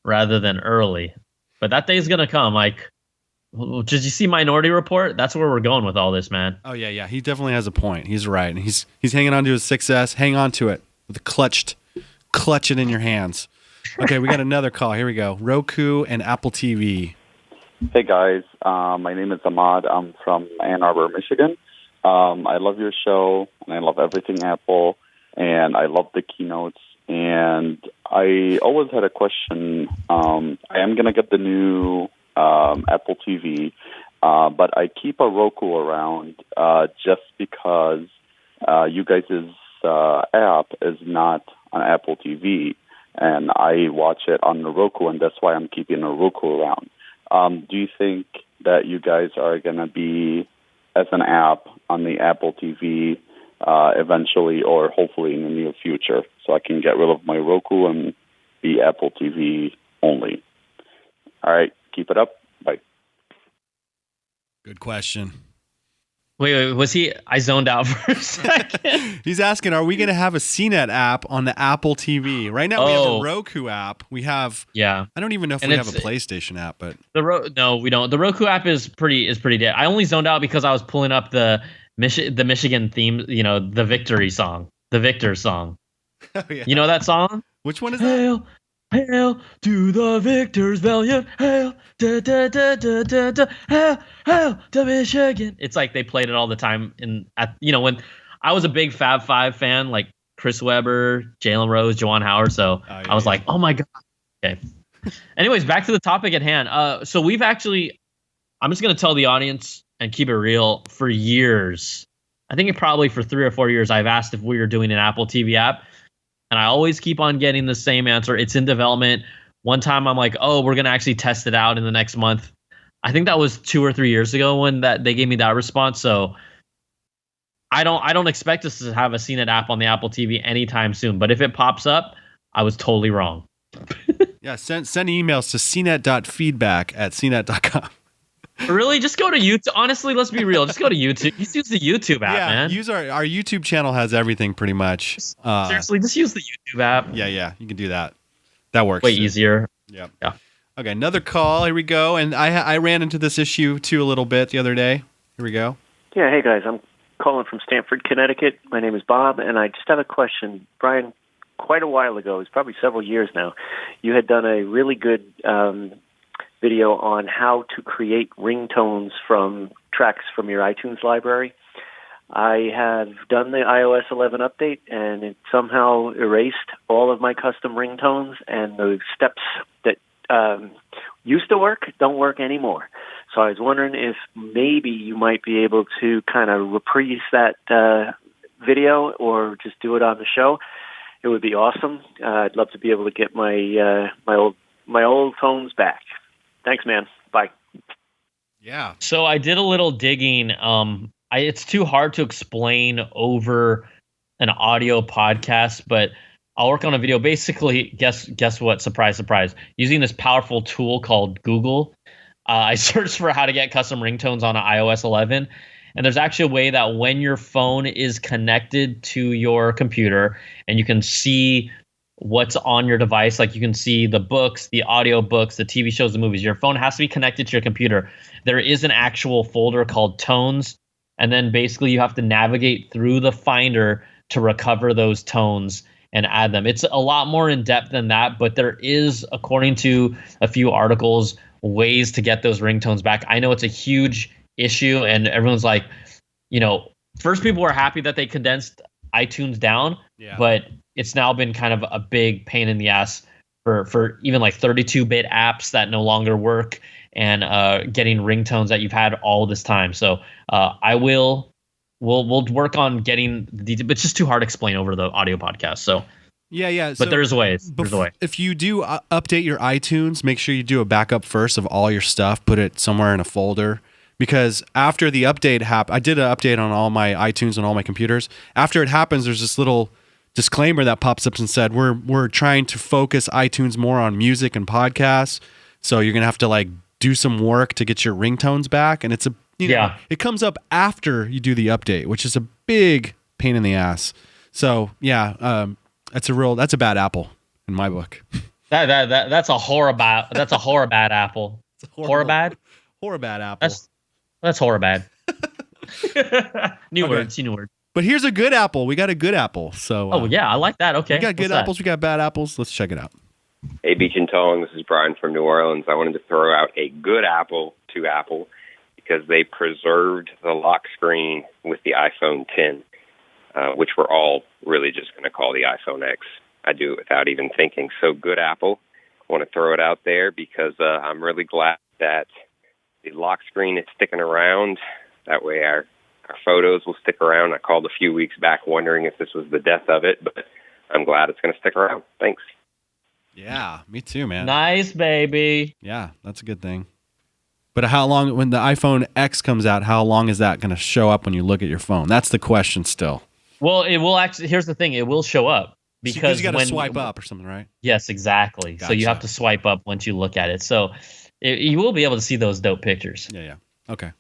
rather than early. But that day's gonna come. Like, did you see Minority Report? That's where we're going with all this, man. Oh yeah. He definitely has a point. He's right. He's hanging on to his 6S. Hang on to it with a clutch it in your hands. Okay, we got another call. Here we go. Roku and Apple TV. Hey guys, my name is Ahmad. I'm from Ann Arbor, Michigan. I love your show, and I love everything Apple, and I love the keynotes. And I always had a question. I am going to get the new Apple TV, but I keep a Roku around just because you guys' app is not on Apple TV, and I watch it on the Roku, and that's why I'm keeping a Roku around. Do you think that you guys are going to be as an app on the Apple TV eventually, or hopefully in the near future, so I can get rid of my Roku and be Apple TV only? All right, keep it up. Bye. Good question. Wait, was he? I zoned out for a second. He's asking, are we going to have a CNET app on the Apple TV? Right now we have a Roku app. We have, I don't even know if we have a PlayStation app, but no, we don't. The Roku app is pretty dead. I only zoned out because I was pulling up the Michigan theme, the victory song, the Victor song. Oh, yeah. You know that song? Which one is that? Hail to the victors valiant, hail, da, da, da, da, da, da, hail to Michigan. It's like they played it all the time. When I was a big Fab Five fan, like Chris Webber, Jalen Rose, Juwan Howard. So I was like, oh my God. Okay. Anyways, back to the topic at hand. So we've actually, I'm just going to tell the audience and keep it real, for years, I think probably for 3 or 4 years, I've asked if we were doing an Apple TV app. And I always keep on getting the same answer. It's in development. One time I'm like, oh, we're going to actually test it out in the next month. I think that was 2 or 3 years ago when they gave me that response. So I don't expect us to have a CNET app on the Apple TV anytime soon. But if it pops up, I was totally wrong. Yeah, send emails to cnet.feedback@cnet.com. Really? Just go to YouTube. Honestly, let's be real. Just go to YouTube. Just use the YouTube app, man. Use our YouTube channel has everything pretty much. Seriously, just use the YouTube app. Yeah, you can do that. That works. Way easier. Yeah. Okay, another call. Here we go. And I ran into this issue too a little bit the other day. Here we go. Yeah, hey guys, I'm calling from Stamford, Connecticut. My name is Bob, and I just have a question. Brian, quite a while ago, it's probably several years now, you had done a really good video on how to create ringtones from tracks from your iTunes library. I have done the iOS 11 update, and it somehow erased all of my custom ringtones, and the steps that used to work don't work anymore. So I was wondering if maybe you might be able to kind of reprise that video or just do it on the show. It would be awesome. I'd love to be able to get my old tones back. Thanks, man. Bye. Yeah. So I did a little digging. It's too hard to explain over an audio podcast, but I'll work on a video. Basically, guess what? Surprise, surprise. Using this powerful tool called Google, I searched for how to get custom ringtones on an iOS 11. And there's actually a way that when your phone is connected to your computer and you can see what's on your device, like you can see the books, the audio books, the TV shows, the movies, your phone has to be connected to your computer. There is an actual folder called tones. And then basically you have to navigate through the Finder to recover those tones and add them. It's a lot more in depth than that, but there is, according to a few articles, ways to get those ringtones back. I know it's a huge issue and everyone's like, first people were happy that they condensed iTunes down, but it's now been kind of a big pain in the ass for even like 32-bit apps that no longer work and getting ringtones that you've had all this time. So we'll work on getting the details, but it's just too hard to explain over the audio podcast. So yeah. But there's ways. There's a way. If you do update your iTunes, make sure you do a backup first of all your stuff. Put it somewhere in a folder. Because after the update I did an update on all my iTunes and all my computers. After it happens, there's this little disclaimer that pops up and said, we're trying to focus iTunes more on music and podcasts. So you're going to have to do some work to get your ringtones back. And it's it comes up after you do the update, which is a big pain in the ass. So that's a bad apple in my book. That's a horribad apple. Horribad apple. That's horribad. New word. But here's a good apple. We got a good apple. So I like that. Okay. We got good apples. We got bad apples. Let's check it out. Hey, Beach and Towing. This is Brian from New Orleans. I wanted to throw out a good apple to Apple because they preserved the lock screen with the iPhone 10, which we're all really just going to call the iPhone X. I do it without even thinking. So good Apple. I want to throw it out there because I'm really glad that the lock screen is sticking around. That way our photos will stick around. I called a few weeks back wondering if this was the death of it, but I'm glad it's going to stick around. Thanks. Yeah, me too, man. Nice, baby. Yeah, that's a good thing. But how long, when the iPhone X comes out, how long is that going to show up when you look at your phone? That's the question still. Well, it will actually, here's the thing, it will show up. Because you got to swipe up or something, right? Yes, exactly. Gotcha. So you have to swipe up once you look at it. So you will be able to see those dope pictures. Yeah. Okay.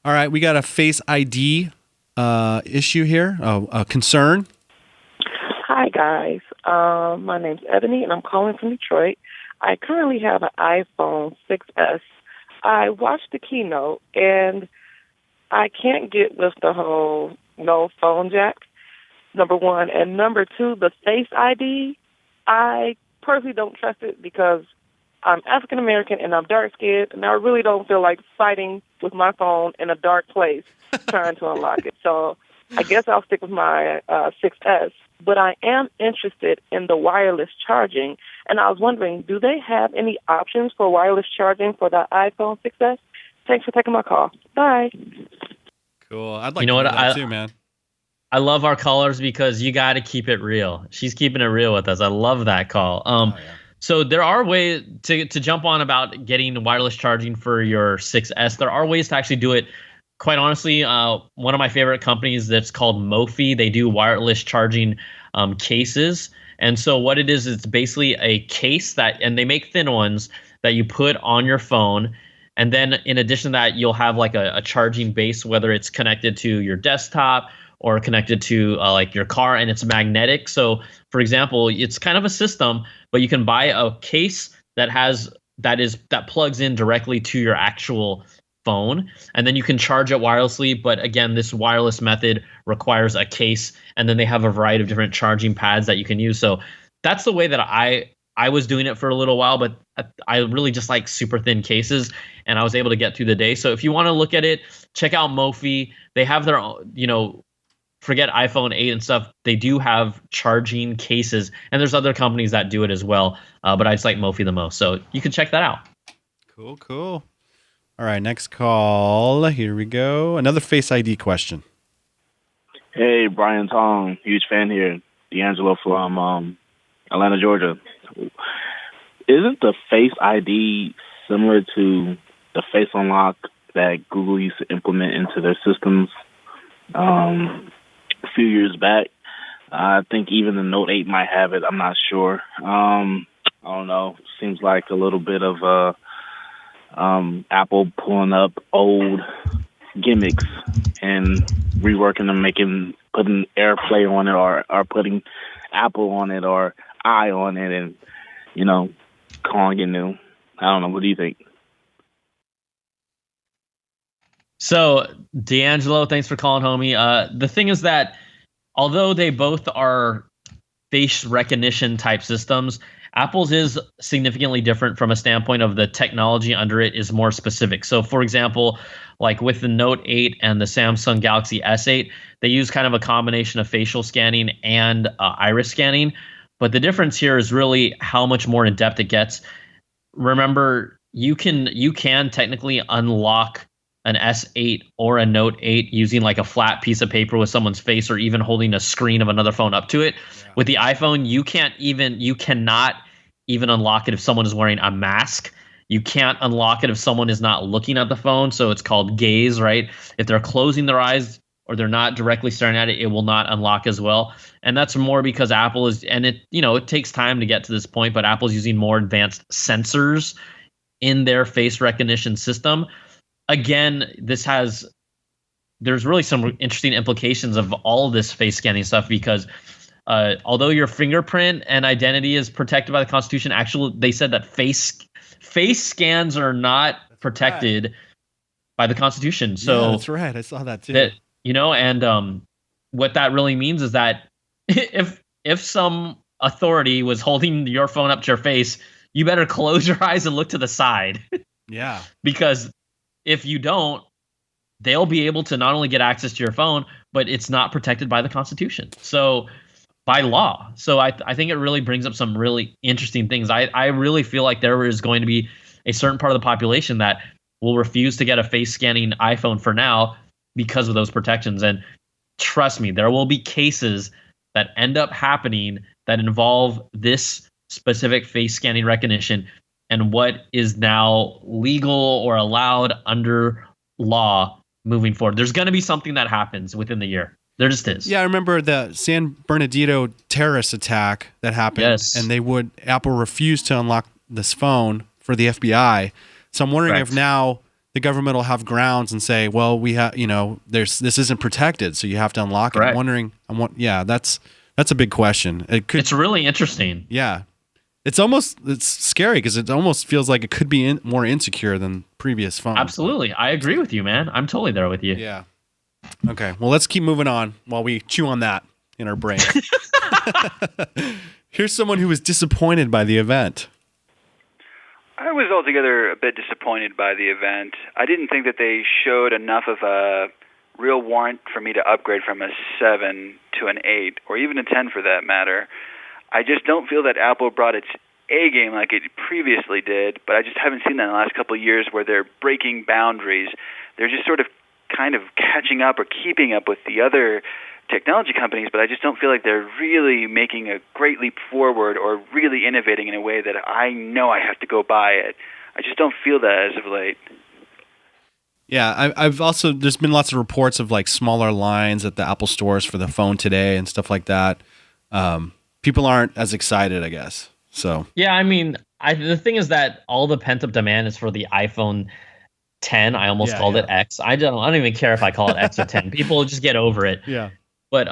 All right, we got a Face ID issue here, a concern. Hi, guys. My name's Ebony, and I'm calling from Detroit. I currently have an iPhone 6S. I watched the keynote, and I can't get with the whole no phone jack, number one. And number two, the Face ID, I personally don't trust it because I'm African American and I'm dark skinned, and I really don't feel like fighting with my phone in a dark place trying to unlock it. So I guess I'll stick with my 6S. But I am interested in the wireless charging, and I was wondering, do they have any options for wireless charging for the iPhone 6S? Thanks for taking my call. Bye. Cool. I'd like to know that too, man. I love our callers because you got to keep it real. She's keeping it real with us. I love that call. So there are ways to jump on about getting wireless charging for your 6S. There are ways to actually do it. Quite honestly, one of my favorite companies that's called Mophie, they do wireless charging cases. And so what it is, it's basically a case and they make thin ones that you put on your phone. And then in addition to that, you'll have like a charging base, whether it's connected to your desktop or connected to like your car, and it's magnetic. So for example, it's kind of a system, but you can buy a case that plugs in directly to your actual phone, and then you can charge it wirelessly. But again, this wireless method requires a case, and then they have a variety of different charging pads that you can use. So that's the way that I was doing it for a little while, but I really just like super thin cases, and I was able to get through the day. So if you want to look at it, check out Mophie. They have their own, forget iPhone 8 and stuff. They do have charging cases, and there's other companies that do it as well. But I just like Mophie the most. So you can check that out. Cool. All right, next call. Here we go. Another Face ID question. Hey, Brian Tong, huge fan here. D'Angelo from Atlanta, Georgia. Isn't the Face ID similar to the Face Unlock that Google used to implement into their systems a few years back? I think even the Note 8 might have it. I'm not sure. I don't know. Seems like a little bit of Apple pulling up old gimmicks and reworking them, putting AirPlay on it, or putting Apple on it, or I on it, and calling it new. I don't know. What do you think? So D'Angelo, thanks for calling, homie. The thing is that although they both are face recognition type systems, Apple's is significantly different from a standpoint of the technology under it is more specific. So for example, like with the Note 8 and the Samsung Galaxy S8, they use kind of a combination of facial scanning and iris scanning. But the difference here is really how much more in depth it gets. Remember, you can technically unlock an S8 or a Note 8 using like a flat piece of paper with someone's face, or even holding a screen of another phone up to it. Yeah. With the iPhone, you cannot even unlock it if someone is wearing a mask. You can't unlock it if someone is not looking at the phone. So it's called gaze, right? If they're closing their eyes or they're not directly staring at it, it will not unlock as well. And that's more because Apple is, and it takes time to get to this point, but Apple's using more advanced sensors in their face recognition system. Again, there's really some interesting implications of all of this face scanning stuff, because although your fingerprint and identity is protected by the Constitution, actually they said that face scans are not protected by the Constitution. So yeah, that's right. I saw that too. And what that really means is that if some authority was holding your phone up to your face, you better close your eyes and look to the side. Yeah. Because if you don't, they'll be able to not only get access to your phone, but it's not protected by the Constitution. So by law. So I think it really brings up some really interesting things. I really feel like there is going to be a certain part of the population that will refuse to get a face scanning iPhone for now because of those protections. And trust me, there will be cases that end up happening that involve this specific face scanning recognition and what is now legal or allowed under law moving forward. There's going to be something that happens within the year. There just is. Yeah, I remember the San Bernardino terrorist attack that happened. Yes. And Apple refused to unlock this phone for the FBI. So I'm wondering if now the government will have grounds and say, well, we have, this isn't protected, so you have to unlock it. Right. I'm wondering, that's a big question. It's really interesting. Yeah. It's scary because it almost feels like it could be more insecure than previous phones. Absolutely. I agree with you, man. I'm totally there with you. Yeah. Okay. Well, let's keep moving on while we chew on that in our brain. Here's someone who was disappointed by the event. I was altogether a bit disappointed by the event. I didn't think that they showed enough of a real warrant for me to upgrade from a 7 to an 8, or even a 10 for that matter. I just don't feel that Apple brought its A game like it previously did, but I just haven't seen that in the last couple of years where they're breaking boundaries. They're just sort of kind of catching up or keeping up with the other technology companies, but I just don't feel like they're really making a great leap forward or really innovating in a way that I know I have to go buy it. I just don't feel that as of late. Yeah, I've also, there's been lots of reports of like smaller lines at the Apple stores for the phone today and stuff like that. People aren't as excited, I guess. So yeah, I mean, the thing is that all the pent up demand is for the iPhone 10. I almost called it X. I don't even care if I call it X or 10. People just get over it. Yeah. But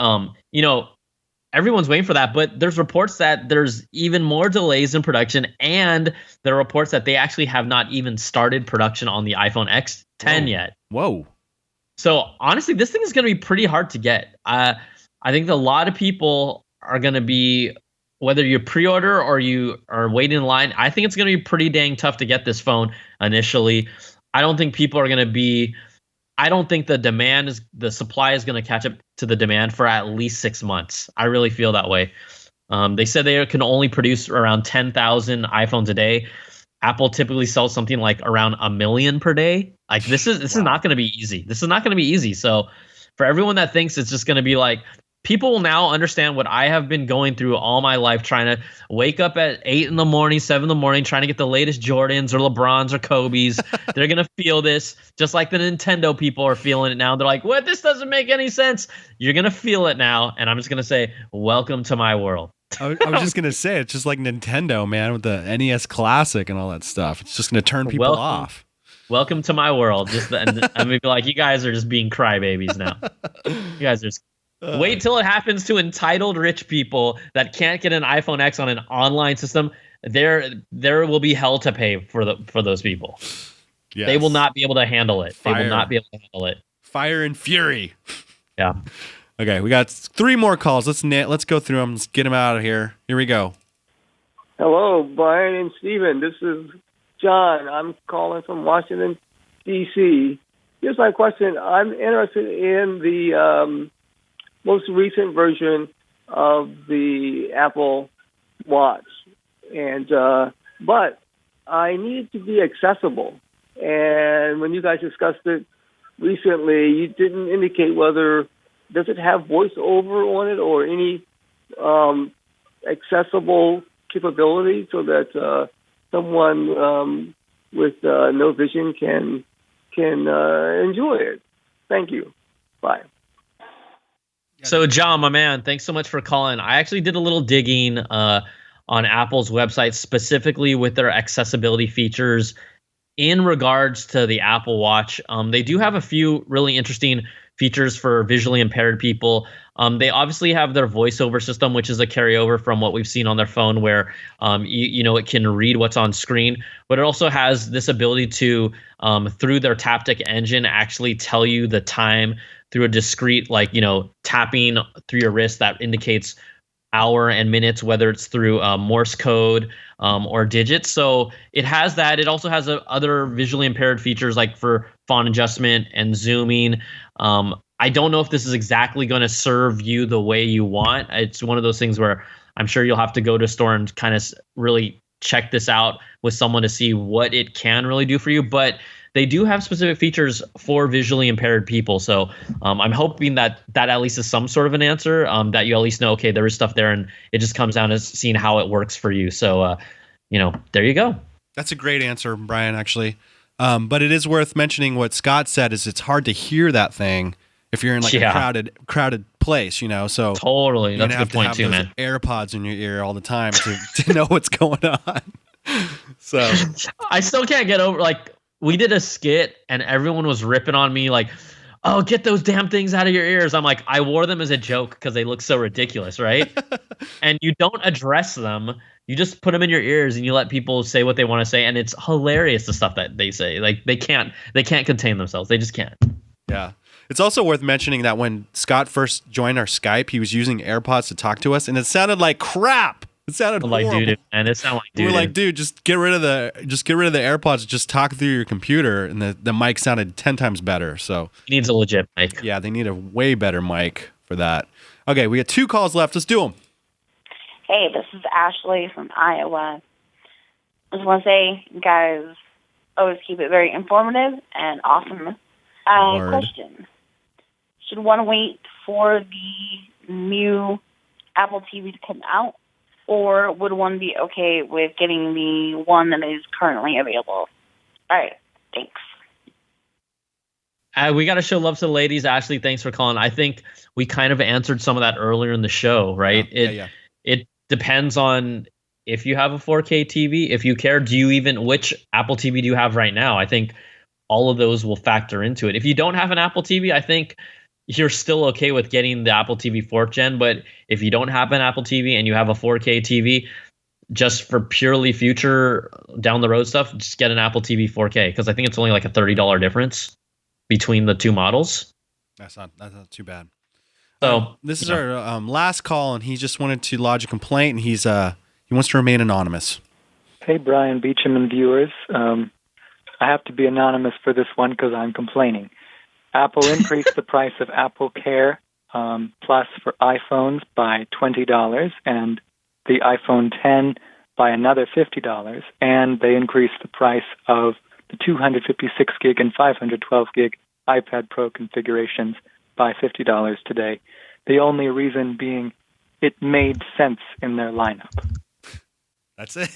everyone's waiting for that. But there's reports that there's even more delays in production, and there are reports that they actually have not even started production on the iPhone X10 yet. Whoa. So honestly, this thing is going to be pretty hard to get. I think a lot of people are going to be, whether you pre-order or you are waiting in line, I think it's going to be pretty dang tough to get this phone initially. I don't think people are going to be. I don't think the supply is going to catch up to the demand for at least 6 months. I really feel that way. They said they can only produce around 10,000 iPhones a day. Apple typically sells something like around 1 million per day. Like this is not going to be easy. This is not going to be easy. So for everyone that thinks it's just going to be like, people will now understand what I have been going through all my life, trying to wake up at 8 in the morning, 7 in the morning, trying to get the latest Jordans or LeBrons or Kobe's. They're going to feel this just like the Nintendo people are feeling it now. They're like, what? This doesn't make any sense. You're going to feel it now. And I'm just going to say, welcome to my world. I was just going to say, it's just like Nintendo, man, with the NES Classic and all that stuff. It's just going to turn people off. Welcome to my world. I'm going to be like, you guys are just being crybabies now. You guys are just... Wait till it happens to entitled rich people that can't get an iPhone X on an online system. There will be hell to pay for those people. Yes. They will not be able to handle it. They will not be able to handle it. Fire and fury. Yeah. Okay, we got 3 more calls. Let's go through them. Let's get them out of here. Here we go. Hello, Brian and Steven. This is John. I'm calling from Washington, D.C. Here's my question. I'm interested in the most recent version of the Apple Watch, and but I need it to be accessible. And when you guys discussed it recently, you didn't indicate whether does it have voiceover on it or any accessible capability so that someone with no vision can enjoy it. Thank you. Bye. So, John, my man, thanks so much for calling. I actually did a little digging on Apple's website, specifically with their accessibility features in regards to the Apple Watch. They do have a few really interesting features for visually impaired people. They obviously have their voiceover system, which is a carryover from what we've seen on their phone, where it can read what's on screen. But it also has this ability to, through their Taptic engine, actually tell you the time through a discrete, tapping through your wrist that indicates hour and minutes, whether it's through Morse code or digits. So it has that. It also has other visually impaired features like for font adjustment and zooming. I don't know if this is exactly going to serve you the way you want. It's one of those things where I'm sure you'll have to go to a store and kind of really check this out with someone to see what it can really do for you. But they do have specific features for visually impaired people. So I'm hoping that at least is some sort of an answer, that you at least know, okay, there is stuff there, and it just comes down to seeing how it works for you. So, there you go. That's a great answer, Brian, actually. But it is worth mentioning what Scott said is it's hard to hear that thing if you're in a crowded place, So totally. That's a good point too, man. AirPods in your ear all the time to know what's going on. So I still can't get over, we did a skit and everyone was ripping on me like, oh, get those damn things out of your ears. I'm like, I wore them as a joke because they look so ridiculous, right? And you don't address them. You just put them in your ears and you let people say what they want to say. And it's hilarious, the stuff that they say. Like they can't contain themselves. They just can't. Yeah. It's also worth mentioning that when Scott first joined our Skype, he was using AirPods to talk to us, and it sounded like crap. It sounded like horrible. dude, and it sounded like dude. We're like, dude, just get rid of the AirPods. Just talk through your computer, and the mic sounded 10 times better. So he needs a legit mic. Yeah, they need a way better mic for that. Okay, we got 2 calls left. Let's do them. Hey, this is Ashley from Iowa. I just want to say, you guys always keep it very informative and awesome. Question. Should one wait for the new Apple TV to come out, or would one be okay with getting the one that is currently available? All right, thanks. We got to show love to the ladies. Ashley, thanks for calling. I think we kind of answered some of that earlier in the show, right? It depends on if you have a 4K TV, if you care. Which Apple TV do you have right now? I think all of those will factor into it. If you don't have an Apple TV, I think you're still okay with getting the Apple TV 4th gen. But if you don't have an Apple TV and you have a 4K TV, just for purely future down the road stuff, just get an Apple TV 4K, because I think it's only like a $30 difference between the two models. That's not too bad. So this is our last call, and he just wanted to lodge a complaint, and he wants to remain anonymous. Hey, Brian Beecham and viewers. I have to be anonymous for this one because I'm complaining. Apple increased the price of Apple Care Plus for iPhones by $20 and the iPhone 10 by another $50, and they increased the price of the 256 gig and 512 gig iPad Pro configurations by $50 today. The only reason being it made sense in their lineup. That's it.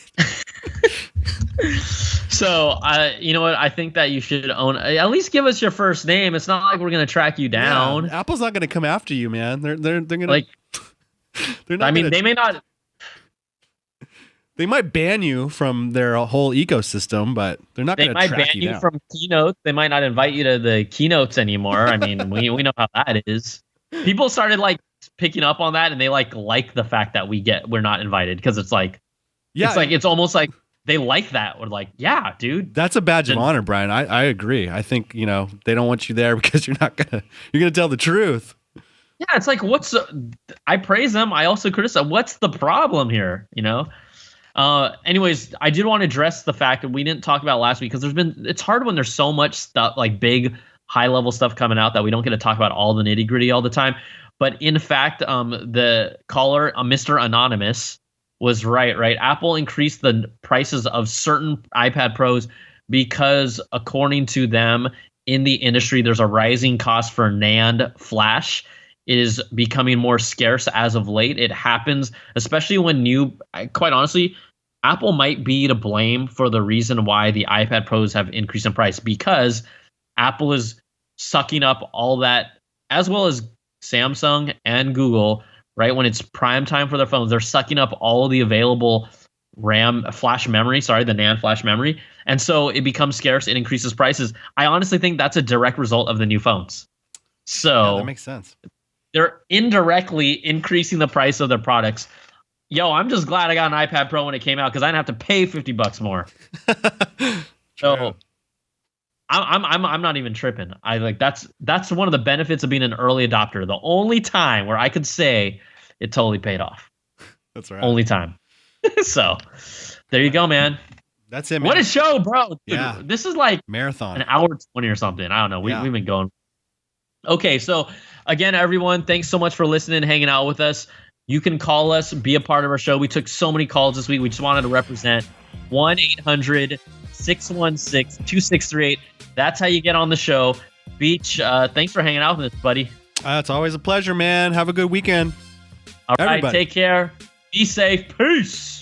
So, you know what? I think that you should at least give us your first name. It's not like we're going to track you down. Yeah, Apple's not going to come after you, man. They're going to like. They're not. I mean, they may not. They might ban you from their whole ecosystem, but they're not going to track you down. They might ban you from keynotes. They might not invite you to the keynotes anymore. I mean, we know how that is. People started like picking up on that, and they like the fact that we're not invited, because it's like, it's almost like they like that. We're like, yeah, dude. That's a badge of honor, Brian. I agree. I think, they don't want you there because you're gonna tell the truth. Yeah, it's like, I praise them. I also criticize. What's the problem here? Anyways, I did want to address the fact that we didn't talk about last week, because it's hard when there's so much stuff, like big high level stuff coming out, that we don't get to talk about all the nitty gritty all the time. But in fact, the caller, Mr. Anonymous, was right. Apple increased the prices of certain iPad Pros because, according to them, in the industry, there's a rising cost for NAND flash. It is becoming more scarce as of late. It happens, especially when quite honestly, Apple might be to blame for the reason why the iPad Pros have increased in price, because Apple is sucking up all that, as well as Samsung and Google. Right when it's prime time for their phones, they're sucking up all of the available the NAND flash memory. And so it becomes scarce. It increases prices. I honestly think that's a direct result of the new phones. So that makes sense. They're indirectly increasing the price of their products. Yo, I'm just glad I got an iPad Pro when it came out, because I didn't have to pay $50 more. So I'm not even tripping. That's one of the benefits of being an early adopter. The only time where I could say it totally paid off. That's right. Only time. So there you go, man. That's it, man. What a show, bro. Dude, yeah. This is like marathon, an hour 20 or something. I don't know. We've been going. Okay, so again, everyone, thanks so much for listening, hanging out with us. You can call us, be a part of our show. We took so many calls this week. We just wanted to represent 1-800-616-2638. That's how you get on the show. Beach, thanks for hanging out with us, buddy. It's always a pleasure, man. Have a good weekend. All right, take care. Be safe. Peace.